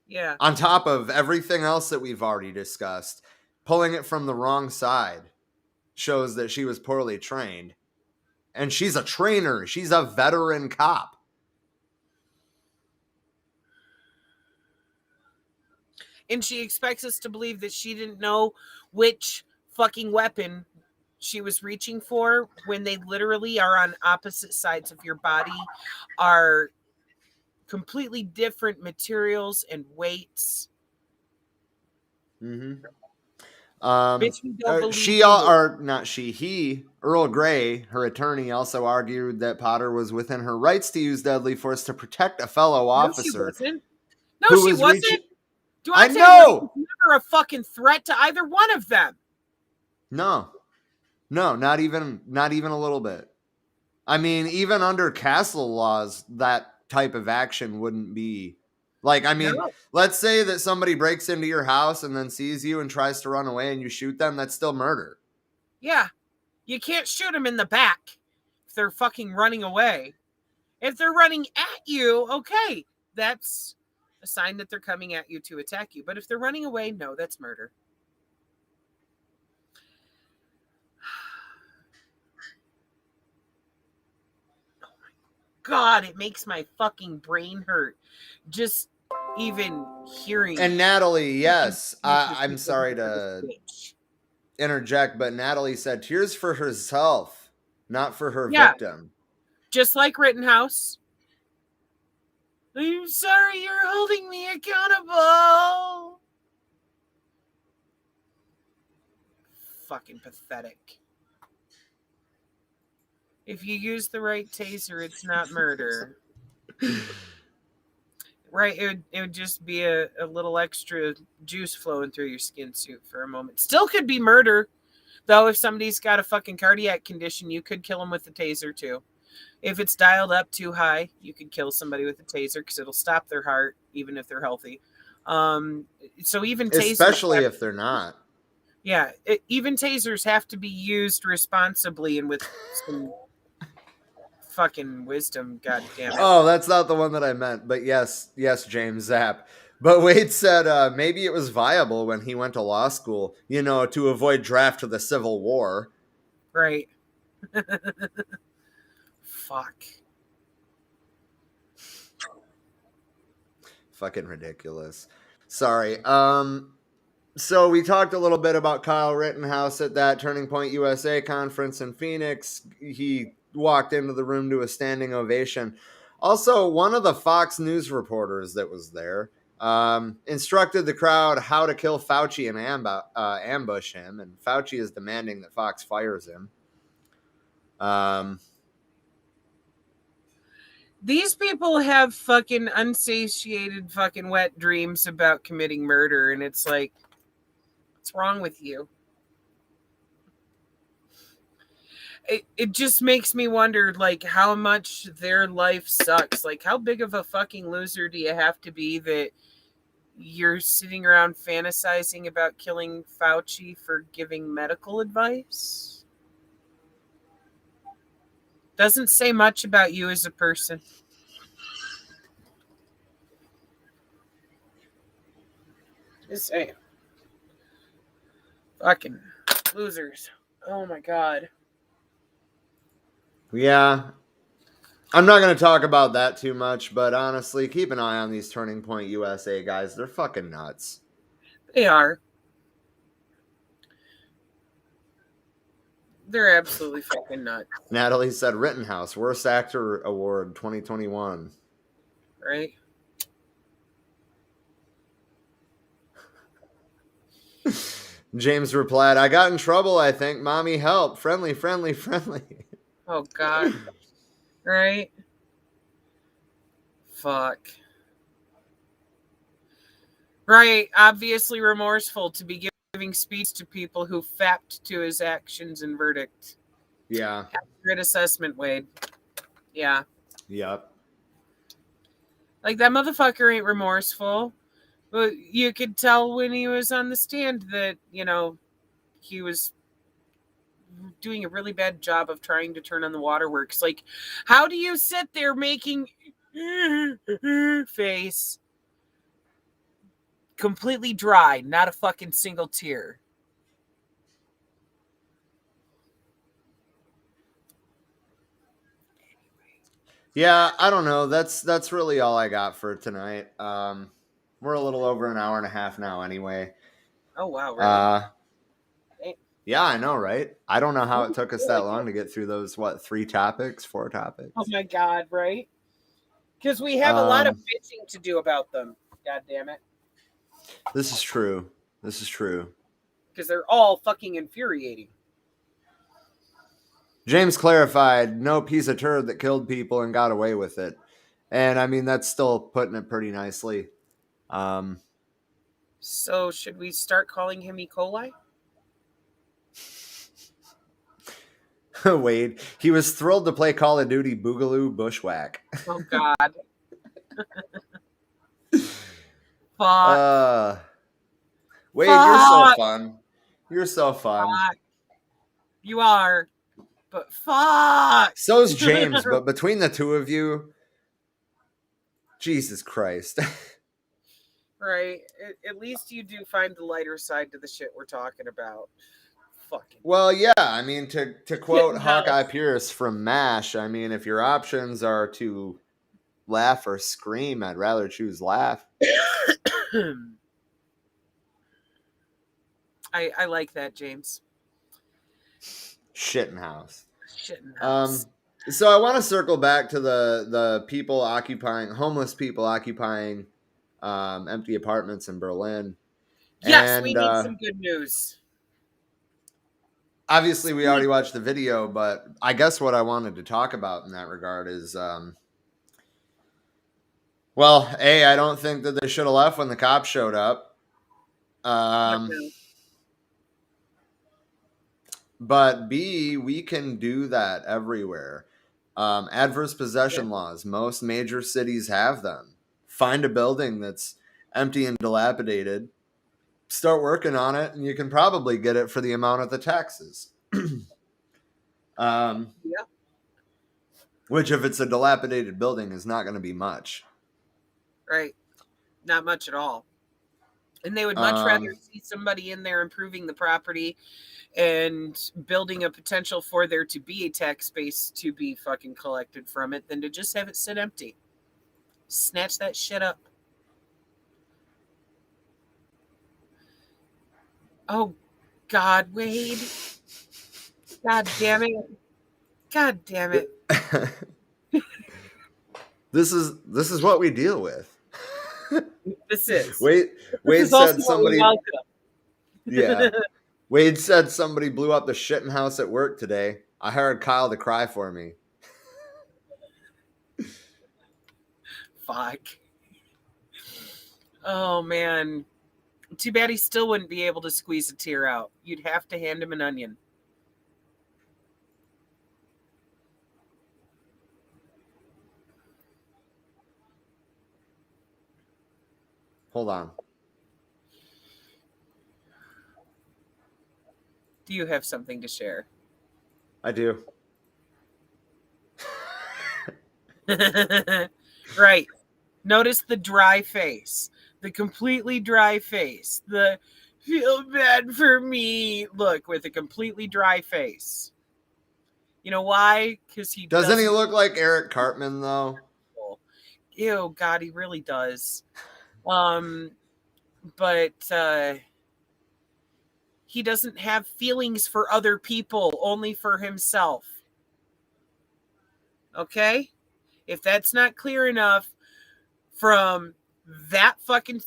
Yeah. On top of everything else that we've already discussed, pulling it from the wrong side shows that she was poorly trained. And she's a trainer. She's a veteran cop. And she expects us to believe that she didn't know which fucking weapon she was reaching for when they literally are on opposite sides of your body, are completely different materials and weights. Mm-hmm. He, Earl Grey, her attorney, also argued that Potter was within her rights to use deadly force to protect a fellow officer. No, she wasn't. No, she wasn't. I know. Was never a fucking threat to either one of them. No, not even a little bit. I mean, even under castle laws, that type of action wouldn't be like, I mean, let's say that somebody breaks into your house and then sees you and tries to run away and you shoot them. That's still murder. Yeah. You can't shoot them in the back if they're fucking running away. If they're running at you, okay, that's a sign that they're coming at you to attack you. But if they're running away, no, that's murder. Oh my God, it makes my fucking brain hurt. Just even hearing. And Natalie, yes, I'm sorry to interject, but Natalie said tears for herself, not for her victim. Just like Rittenhouse. I'm sorry, you're holding me accountable. Fucking pathetic. If you use the right taser, it's not murder. Right? It would just be a little extra juice flowing through your skin suit for a moment. Still could be murder. Though if somebody's got a fucking cardiac condition, you could kill them with the taser too. If it's dialed up too high, you could kill somebody with a taser because it'll stop their heart, even if they're healthy. So even tasers, especially if they're not. Yeah, even tasers have to be used responsibly and with some fucking wisdom. God damn it! Oh, that's not the one that I meant. But yes, James Zapp. But Wade said maybe it was viable when he went to law school, to avoid draft of the Civil War. Right. Fuck. Fucking ridiculous. Sorry. So we talked a little bit about Kyle Rittenhouse at that Turning Point USA conference in Phoenix. He walked into the room to a standing ovation. Also, one of the Fox News reporters that was there instructed the crowd how to kill Fauci and ambush him, and Fauci is demanding that Fox fires him. These people have fucking unsatiated fucking wet dreams about committing murder, and it's like, what's wrong with you? It just makes me wonder, like, how much their life sucks. Like, how big of a fucking loser do you have to be that you're sitting around fantasizing about killing Fauci for giving medical advice? Doesn't say much about you as a person. Just saying. Fucking losers. Oh my God. Yeah. I'm not going to talk about that too much, but honestly, keep an eye on these Turning Point USA guys. They're fucking nuts. They are. They're absolutely fucking nuts. Natalie said Rittenhouse, Worst Actor Award 2021. Right? James replied, I got in trouble, I think. Mommy, help. Friendly, friendly, friendly. Oh, God. Right? Fuck. Right. Obviously remorseful to be giving speech to people who fapped to his actions and verdict. Yeah. Accurate assessment, Wade. Yeah. Yep. Like, that motherfucker ain't remorseful. But you could tell when he was on the stand that, he was doing a really bad job of trying to turn on the waterworks. Like, how do you sit there making face completely dry, not a fucking single tear? Yeah, I don't know. That's really all I got for tonight. We're a little over an hour and a half now anyway. Oh, wow, really? Yeah, I know, right? I don't know how it took us that long to get through those, 3 topics, 4 topics? Oh, my God, right? Because we have a lot of bitching to do about them. God damn it. This is true. This is true. Because they're all fucking infuriating. James clarified, no piece of turd that killed people and got away with it. And I mean, that's still putting it pretty nicely. So should we start calling him E. coli? Wade, he was thrilled to play Call of Duty Boogaloo Bushwhack. Oh, God. Fuck. Wade, Fuck. you're so fun. You're so fun. Fuck. You are. But fuck. So's James, but between the two of you, Jesus Christ. Right. At least you do find the lighter side to the shit we're talking about. Fucking. Well, yeah, I mean, to quote Shitting Hawkeye house. Pierce from MASH, I mean, if your options are to laugh or scream, I'd rather choose laugh. I like that, James. Shitting house. Shitting house. So I want to circle back to the people homeless people occupying empty apartments in Berlin. Yes, and, we need some good news. Obviously, we already watched the video, but I guess what I wanted to talk about in that regard is, well, A, I don't think that they should have left when the cops showed up. But B, we can do that everywhere. Adverse possession laws. Most major cities have them. Find a building that's empty and dilapidated. Start working on it, and you can probably get it for the amount of the taxes. Which, if it's a dilapidated building, is not going to be much. Right. Not much at all. And they would much rather see somebody in there improving the property and building a potential for there to be a tax base to be fucking collected from it than to just have it sit empty. Snatch that shit up. Oh, God, Wade. God damn it. God damn it. This is what we deal with. This is. Wade said somebody. Yeah. Wade said somebody blew up the shitting house at work today. I hired Kyle to cry for me. Fuck. Oh, man. Too bad he still wouldn't be able to squeeze a tear out. You'd have to hand him an onion. Hold on. Do you have something to share? I do. Right. Notice the dry face. The completely dry face. The feel bad for me look with a completely dry face. You know why? Because he Doesn't he look like Eric Cartman, though? Ew, God, he really does. But he doesn't have feelings for other people, only for himself. Okay? If that's not clear enough from that fucking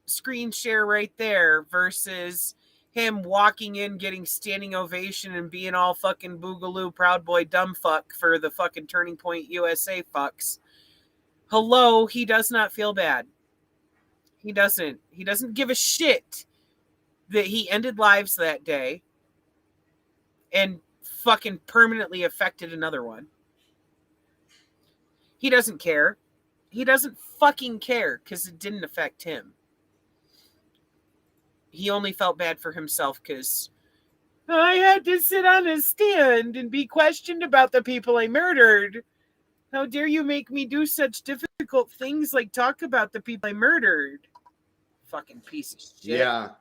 screen share right there versus him walking in, getting standing ovation, and being all fucking boogaloo, proud boy, dumb fuck for the fucking Turning Point USA fucks. Hello, he does not feel bad. He doesn't. He doesn't give a shit that he ended lives that day and fucking permanently affected another one. He doesn't care. He doesn't fucking care because it didn't affect him. He only felt bad for himself because I had to sit on a stand and be questioned about the people I murdered. How dare you make me do such difficult things like talk about the people I murdered? Fucking piece of shit. Yeah.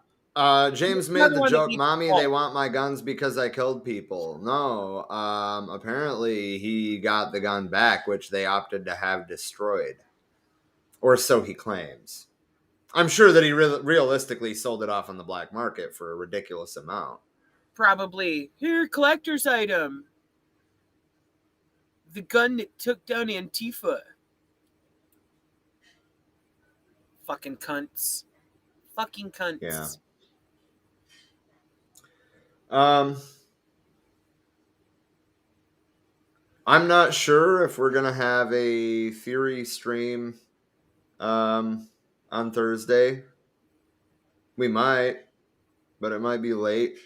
James made Another the one that joke, needs "Mommy, to they fall. want my guns because I killed people." No, apparently he got the gun back, which they opted to have destroyed. Or so he claims. I'm sure that he realistically sold it off on the black market for a ridiculous amount. Probably. Here, collector's item. The gun that took down Antifa. Fucking cunts. Fucking cunts. Yeah. I'm not sure if we're gonna have a theory stream on Thursday. We might, but it might be late,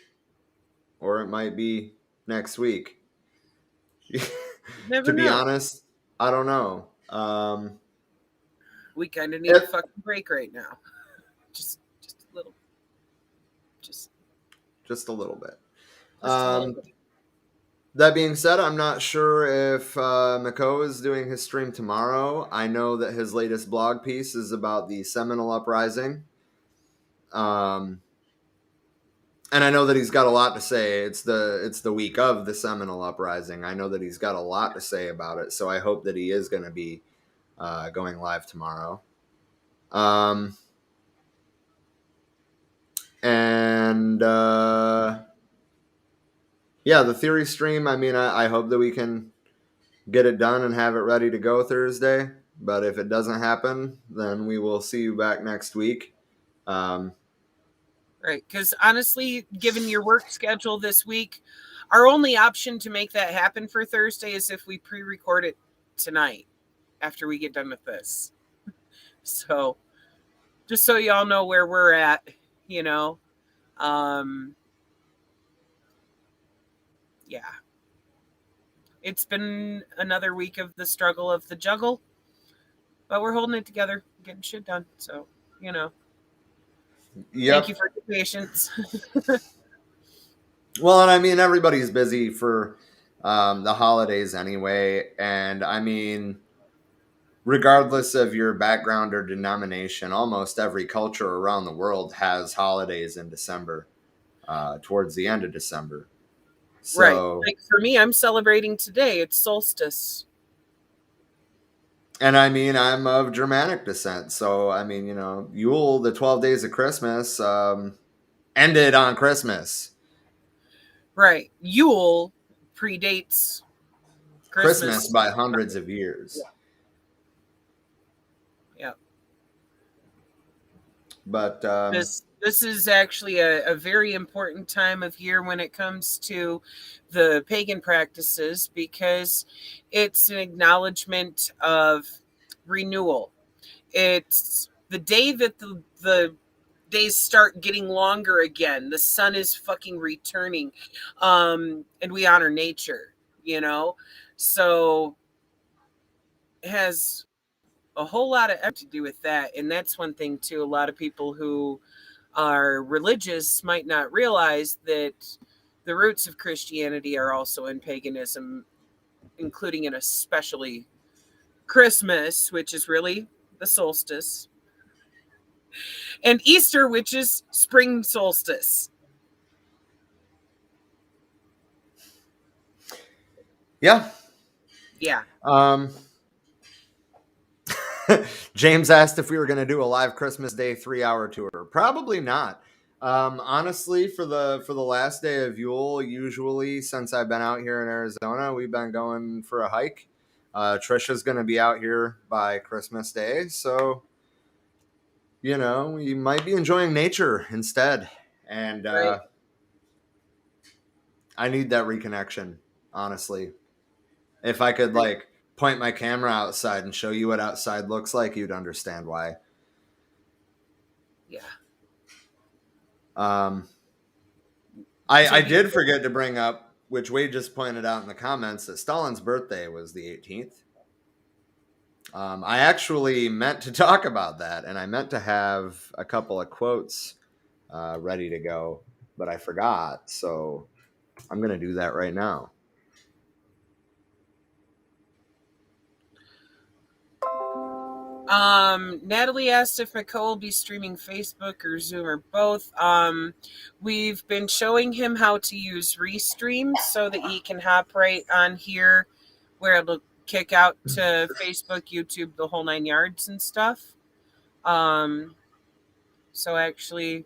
or it might be next week. Never To be know. honest, I don't know. We kind of need a fucking break right now. Just a little. Just a little bit. a little bit. That being said, I'm not sure if Mako is doing his stream tomorrow. I know that his latest blog piece is about the Seminole Uprising. And I know that he's got a lot to say. It's the week of the Seminole Uprising. I know that he's got a lot to say about it. So I hope that he is going to be going live tomorrow. Yeah, the theory stream. I mean, I hope that we can get it done and have it ready to go Thursday. But if it doesn't happen, then we will see you back next week. Right, because honestly, given your work schedule this week, our only option to make that happen for Thursday is if we pre-record it tonight after we get done with this. So, just so y'all know where we're at, you know. Yeah. It's been another week of the struggle of the juggle, but we're holding it together, getting shit done. So, you know. Yep. Thank you for your patience. Well, and I mean, everybody's busy for the holidays anyway. And I mean, regardless of your background or denomination, almost every culture around the world has holidays in December, towards the end of December. So, right. Like for me, I'm celebrating today. It's solstice. And I mean, I'm of Germanic descent. So, I mean, you know, Yule, the 12 days of Christmas, ended on Christmas. Right. Yule predates Christmas by hundreds of years. Yeah. But this is actually a very important time of year when it comes to the pagan practices, because it's an acknowledgement of renewal. It's the day that the days start getting longer again. The sun is fucking returning. And we honor nature, you know? So it has a whole lot of to do with that. And that's one thing too. A lot of people who are religious might not realize that the roots of Christianity are also in paganism, including and especially Christmas, which is really the solstice, and Easter, which is spring solstice. Yeah. Yeah. James asked if we were going to do a live Christmas Day 3-hour tour. Probably not. Honestly, for the last day of Yule, usually since I've been out here in Arizona, we've been going for a hike. Trisha's going to be out here by Christmas Day, so you know, you might be enjoying nature instead. And Right. I need that reconnection, honestly. If I could like point my camera outside and show you what outside looks like, you'd understand why. Yeah. I did forget to bring up, which Wade just pointed out in the comments, that Stalin's birthday was the 18th. I actually meant to talk about that, and I meant to have a couple of quotes ready to go, but I forgot. So I'm going to do that right now. Natalie asked if McCall will be streaming Facebook or Zoom or both. We've been showing him how to use Restream so that he can hop right on here where it'll kick out to Facebook, YouTube, the whole 9 yards and stuff. So actually,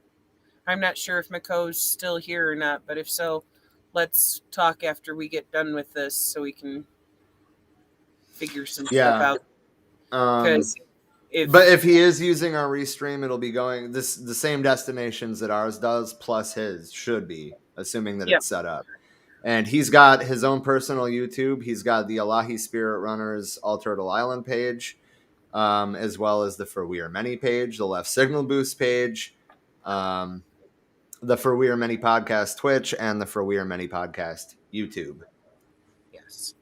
I'm not sure if McCo's still here or not, but if so, let's talk after we get done with this so we can figure some stuff out. Because but if he is using our Restream, it'll be going the same destinations that ours does, plus his should be, assuming that it's set up. And he's got his own personal YouTube. He's got the Elahi Spirit Runners All Turtle Island page, as well as the For We Are Many page, the Left Signal Boost page, the For We Are Many podcast Twitch, and the For We Are Many podcast YouTube. Yes.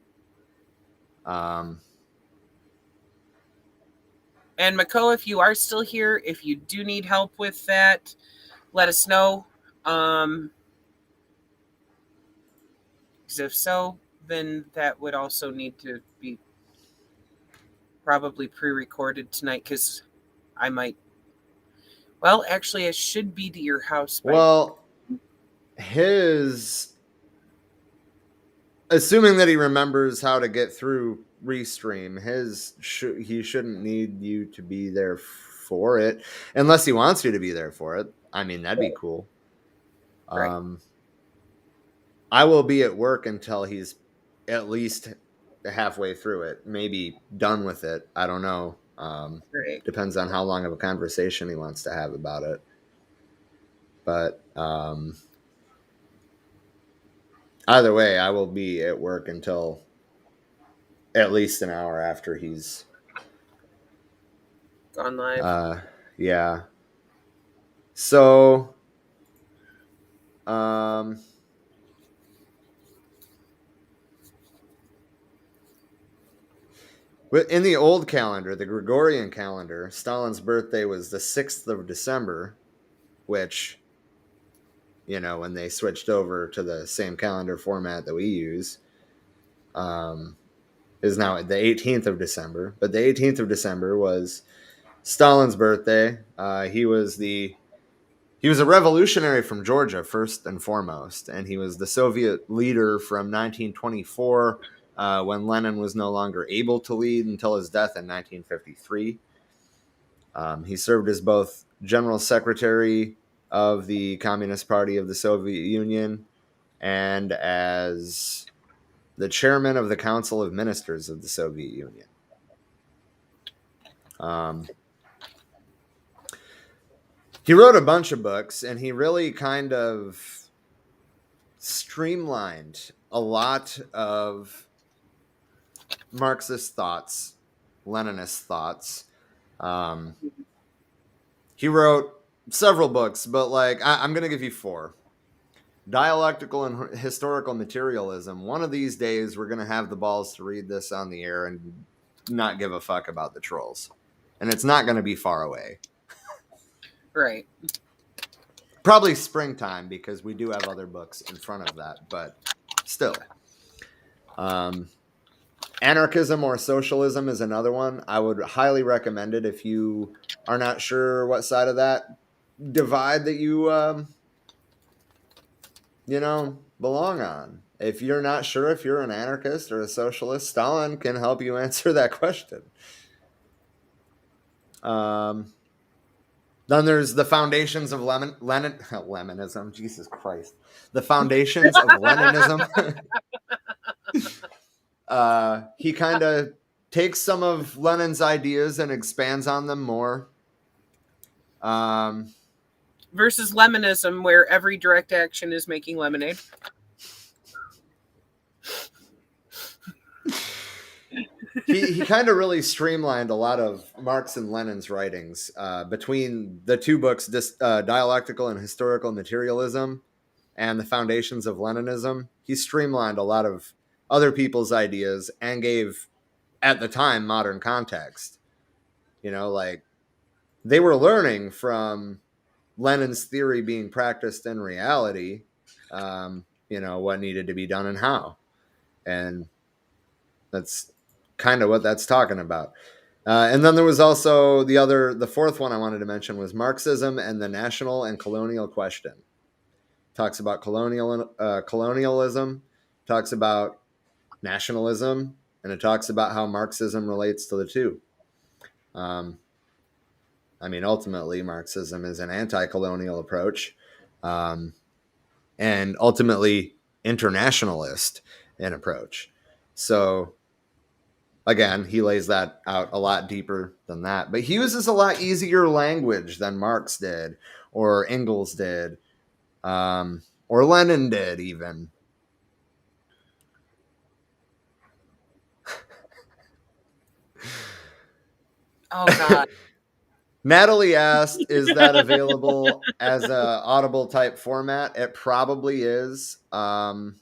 And McCall, if you are still here, if you do need help with that, let us know. Because if so, then that would also need to be probably pre-recorded tonight, because I might... Well, actually, I should be to your house. Well, assuming that he remembers how to get through Restream, he shouldn't need you to be there for it, unless he wants you to be there for it. I mean, that'd be cool. Right. I will be at work until he's at least halfway through it, maybe done with it. I don't know. Depends on how long of a conversation he wants to have about it. But either way, I will be at work until at least an hour after he's gone live. Yeah. So, in the old calendar, the Gregorian calendar, Stalin's birthday was the 6th of December, which, when they switched over to the same calendar format that we use, is now the 18th of December. But the 18th of December was Stalin's birthday. He was a revolutionary from Georgia, first and foremost, and he was the Soviet leader from 1924 when Lenin was no longer able to lead until his death in 1953. He served as both General Secretary of the Communist Party of the Soviet Union and as the chairman of the Council of Ministers of the Soviet Union. He wrote a bunch of books, and he really kind of streamlined a lot of Marxist thoughts, Leninist thoughts. He wrote several books, but I'm going to give you 4. Dialectical and Historical Materialism. One of these days, we're going to have the balls to read this on the air and not give a fuck about the trolls. And it's not going to be far away. Right. Probably springtime, because we do have other books in front of that, but still. Anarchism or Socialism is another one. I would highly recommend it if you are not sure what side of that divide that you belong on. If you're not sure if you're an anarchist or a socialist, Stalin can help you answer that question. Then there's the Foundations of Leninism. Jesus Christ. The Foundations of Leninism. He kind of takes some of Lenin's ideas and expands on them more. versus Leminism, where every direct action is making lemonade. He kind of really streamlined a lot of Marx and Lenin's writings between the two books, Dialectical and Historical Materialism and The Foundations of Leninism. He streamlined a lot of other people's ideas and gave, at the time, modern context. You know, like they were learning from Lenin's theory being practiced in reality, you know, what needed to be done and how. And that's kind of what that's talking about. And then there was also the fourth one I wanted to mention was Marxism and the National and Colonial Question. Talks about colonialism, talks about nationalism, and it talks about how Marxism relates to the two. I mean, ultimately, Marxism is an anti-colonial approach, and ultimately internationalist in approach. So again, he lays that out a lot deeper than that. But he uses a lot easier language than Marx did, or Engels did, or Lenin did, even. Oh, God. Natalie asked, is that available as a Audible type format? It probably is. Let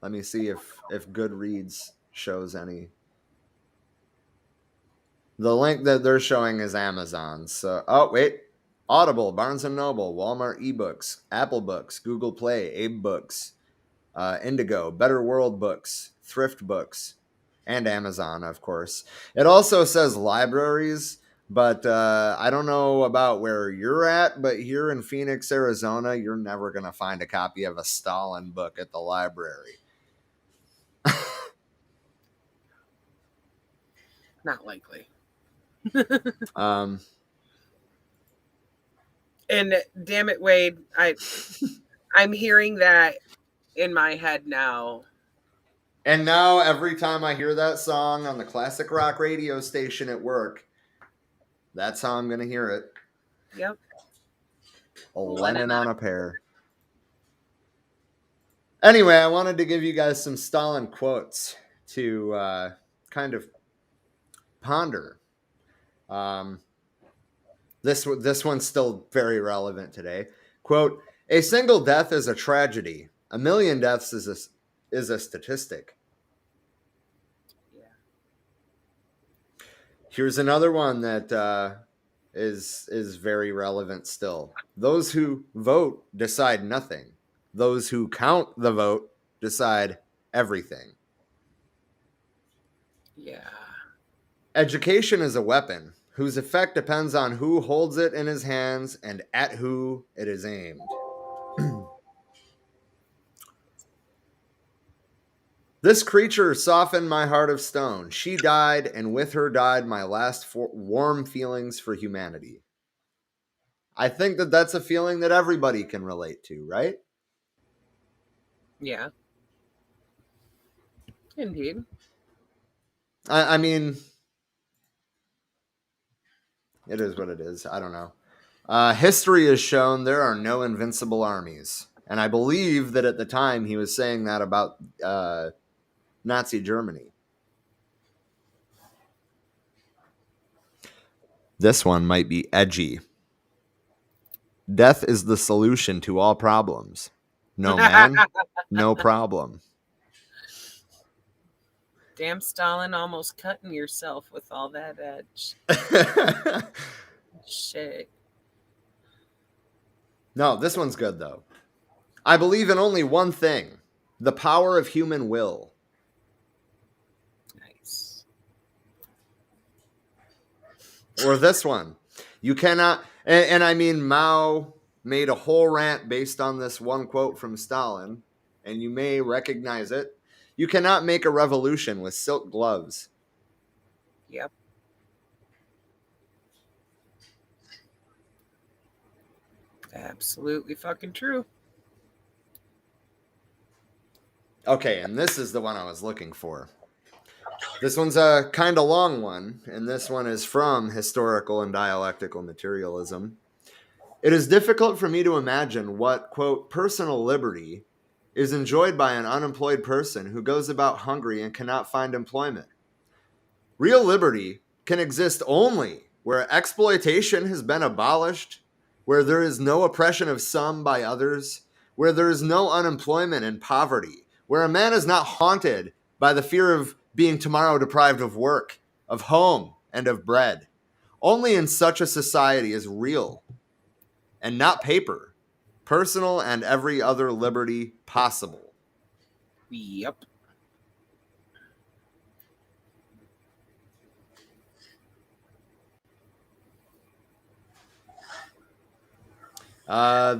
me see if Goodreads shows any. The link that they're showing is Amazon. So, oh, wait. Audible, Barnes & Noble, Walmart eBooks, Apple Books, Google Play, Abe Books, Indigo, Better World Books, Thrift Books, and Amazon, of course. It also says libraries, but I don't know about where you're at, but here in Phoenix, Arizona, you're never going to find a copy of a Stalin book at the library. Not likely. And damn it, Wade, I'm hearing that in my head now. And now every time I hear that song on the classic rock radio station at work, that's how I'm going to hear it. Yep. A Lennon on a pear. Anyway, I wanted to give you guys some Stalin quotes to kind of ponder. This one's still very relevant today. Quote, a single death is a tragedy. A million deaths is a statistic. Yeah. Here's another one that is very relevant still. Those who vote decide nothing. Those who count the vote decide everything. Yeah. Education is a weapon whose effect depends on who holds it in his hands and at who it is aimed. This creature softened my heart of stone. She died, and with her died my last warm feelings for humanity. I think that that's a feeling that everybody can relate to, right? Yeah. Indeed. I mean, it is what it is. I don't know. History has shown there are no invincible armies. And I believe that at the time he was saying that about Nazi Germany. This one might be edgy. Death is the solution to all problems. No man, no problem. Damn, Stalin, almost cutting yourself with all that edge. Shit. No, this one's good, though. I believe in only one thing, the power of human will. Nice. Or this one. You cannot, and I mean, Mao made a whole rant based on this one quote from Stalin, and you may recognize it. You cannot make a revolution with silk gloves. Yep. Absolutely fucking true. Okay, and this is the one I was looking for. This one's a kind of long one, and this one is from Historical and Dialectical Materialism. It is difficult for me to imagine what, quote, personal liberty is enjoyed by an unemployed person who goes about hungry and cannot find employment. Real liberty can exist only where exploitation has been abolished, where there is no oppression of some by others, where there is no unemployment and poverty, where a man is not haunted by the fear of being tomorrow deprived of work, of home, and of bread. Only in such a society is real, and not paper, personal and every other liberty possible. Yep.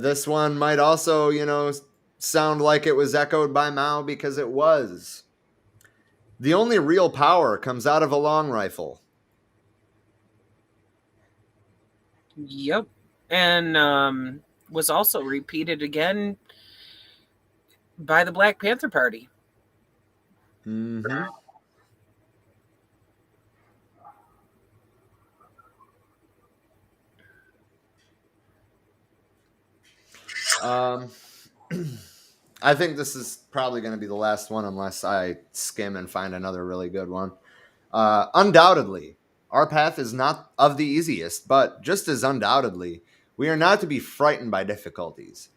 This one might also, sound like it was echoed by Mao because it was. The only real power comes out of a long rifle. Yep. And was also repeated again by the Black Panther Party. Mm-hmm. I think this is probably going to be the last one unless I skim and find another really good one. Undoubtedly, our path is not of the easiest, but just as undoubtedly, we are not to be frightened by difficulties.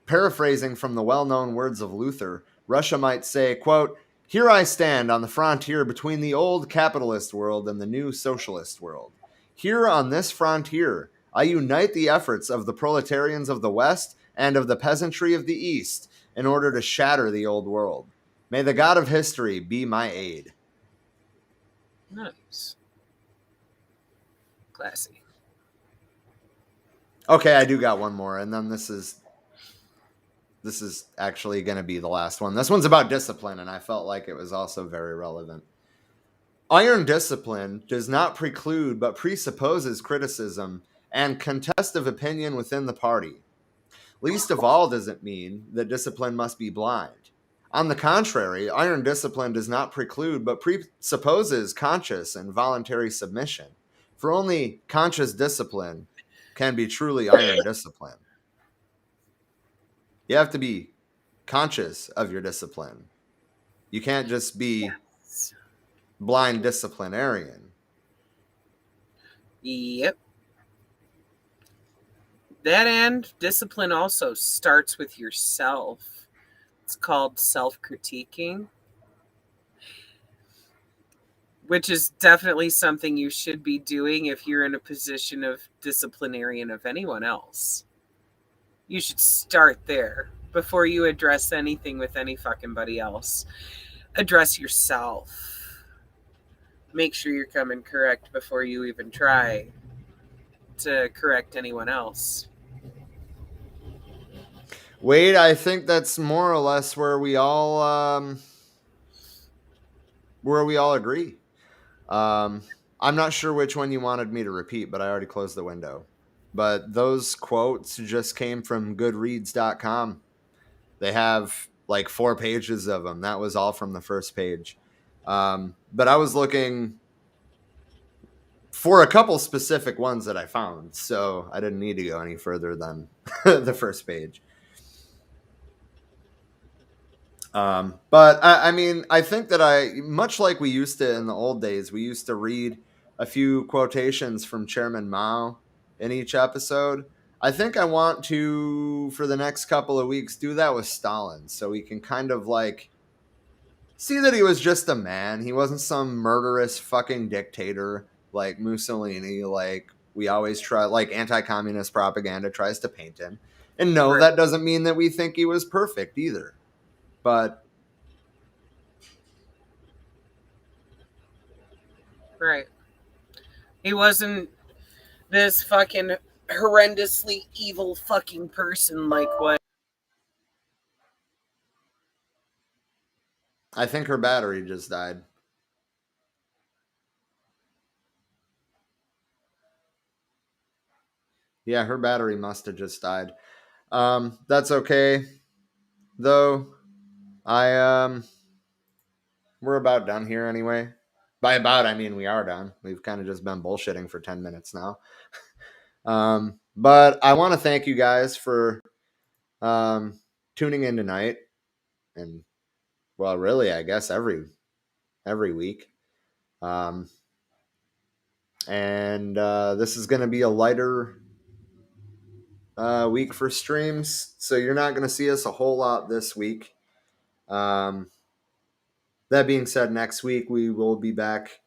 Paraphrasing from the well-known words of Luther, Russia might say, quote, "Here I stand on the frontier between the old capitalist world and the new socialist world. Here on this frontier, I unite the efforts of the proletarians of the West and of the peasantry of the East in order to shatter the old world. May the God of history be my aid." Nice. Classy. Okay, I do got one more, and then this is actually going to be the last one. This one's about discipline, and I felt like it was also very relevant. Iron discipline does not preclude but presupposes criticism and contest of opinion within the party. Least of all does it mean that discipline must be blind. On the contrary, iron discipline does not preclude but presupposes conscious and voluntary submission. For only conscious discipline can be truly iron discipline. You have to be conscious of your discipline. You can't just be blind disciplinarian. Yep. That and discipline also starts with yourself. It's called self-critiquing, which is definitely something you should be doing if you're in a position of disciplinarian of anyone else. You should start there before you address anything with any fucking buddy else. Address yourself. Make sure you're coming correct before you even try to correct anyone else. Wade, I think that's more or less where we all agree. I'm not sure which one you wanted me to repeat, but I already closed the window. But those quotes just came from goodreads.com. They have like 4 pages of them. That was all from the first page. But I was looking for a couple specific ones that I found, so I didn't need to go any further than the first page. But I mean, I think that much like we used to in the old days, we used to read a few quotations from Chairman Mao in each episode. I think I want to, for the next couple of weeks, do that with Stalin, so we can kind of like see that he was just a man. He wasn't some murderous fucking dictator like Mussolini, like we always try, like anti-communist propaganda tries to paint him. And no, Right. that doesn't mean that we think he was perfect either. But Right. He wasn't this fucking horrendously evil fucking person like what. I think her battery just died. Yeah, her battery must have just died. That's okay, though. we're about done here anyway. By about, I mean we are done. We've kind of just been bullshitting for 10 minutes now. But I want to thank you guys for tuning in tonight. And, well, really, I guess every week. And this is going to be a lighter week for streams. So you're not going to see us a whole lot this week. That being said, next week we will be back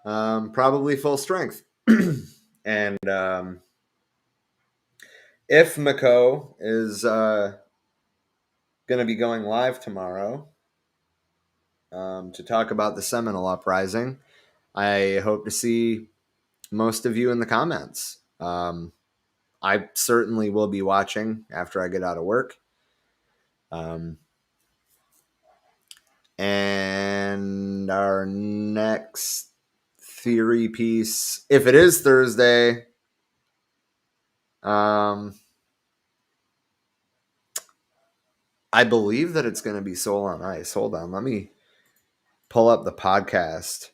probably full strength. And if Mako is going to be going live tomorrow to talk about the Seminole Uprising, I hope to see most of you in the comments. I certainly will be watching after I get out of work. And our next theory piece, if it is Thursday, I believe that it's going to be Soul on Ice. Hold on, let me pull up the podcast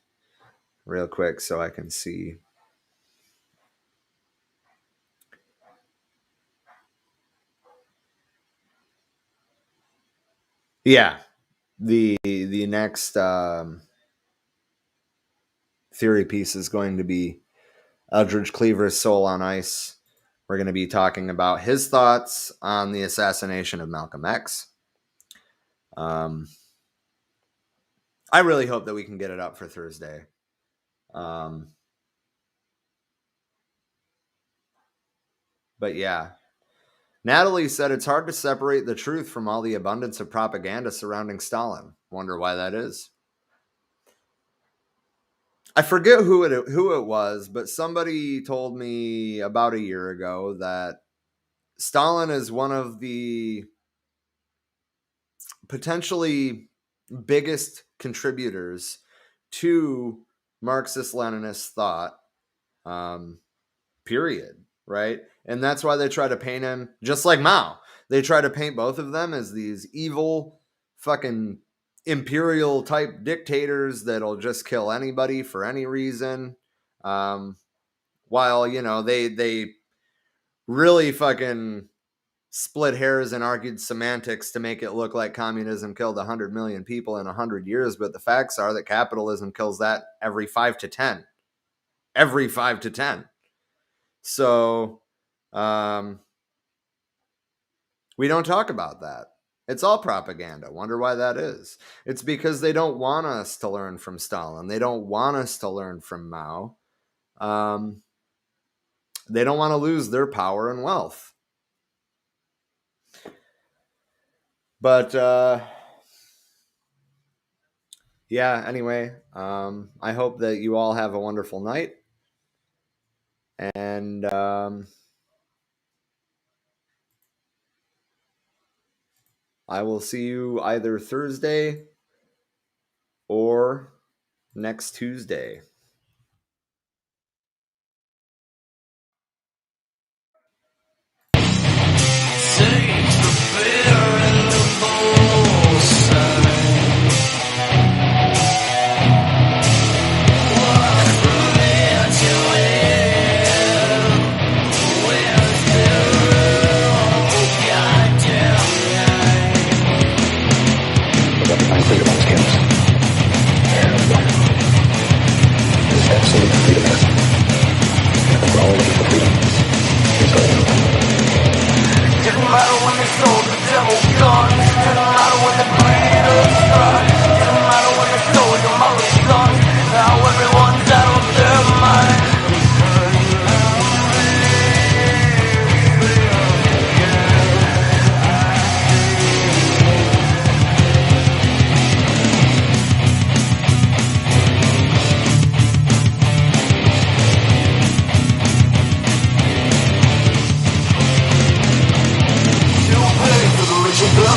real quick so I can see. Yeah, the next theory piece is going to be Eldridge Cleaver's Soul on Ice. We're going to be talking about his thoughts on the assassination of Malcolm X. I really hope that we can get it up for Thursday. But yeah, Natalie said it's hard to separate the truth from all the abundance of propaganda surrounding Stalin. Wonder why that is. I forget who it was, but somebody told me about a year ago that Stalin is one of the potentially biggest contributors to Marxist-Leninist thought, period, right? And that's why they try to paint him, just like Mao, they try to paint both of them as these evil fucking imperial type dictators that'll just kill anybody for any reason. While, you know, they really fucking split hairs and argued semantics to make it look like communism killed 100 million people in 100 years. But the facts are that capitalism kills that every 5 to 10. Every 5 to 10. So we don't talk about that. It's all propaganda. Wonder why that is. It's because they don't want us to learn from Stalin. They don't want us to learn from Mao. They don't want to lose their power and wealth. But yeah, anyway, I hope that you all have a wonderful night. And I will see you either Thursday or next Tuesday.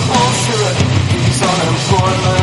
Bullshit, he's unemployment.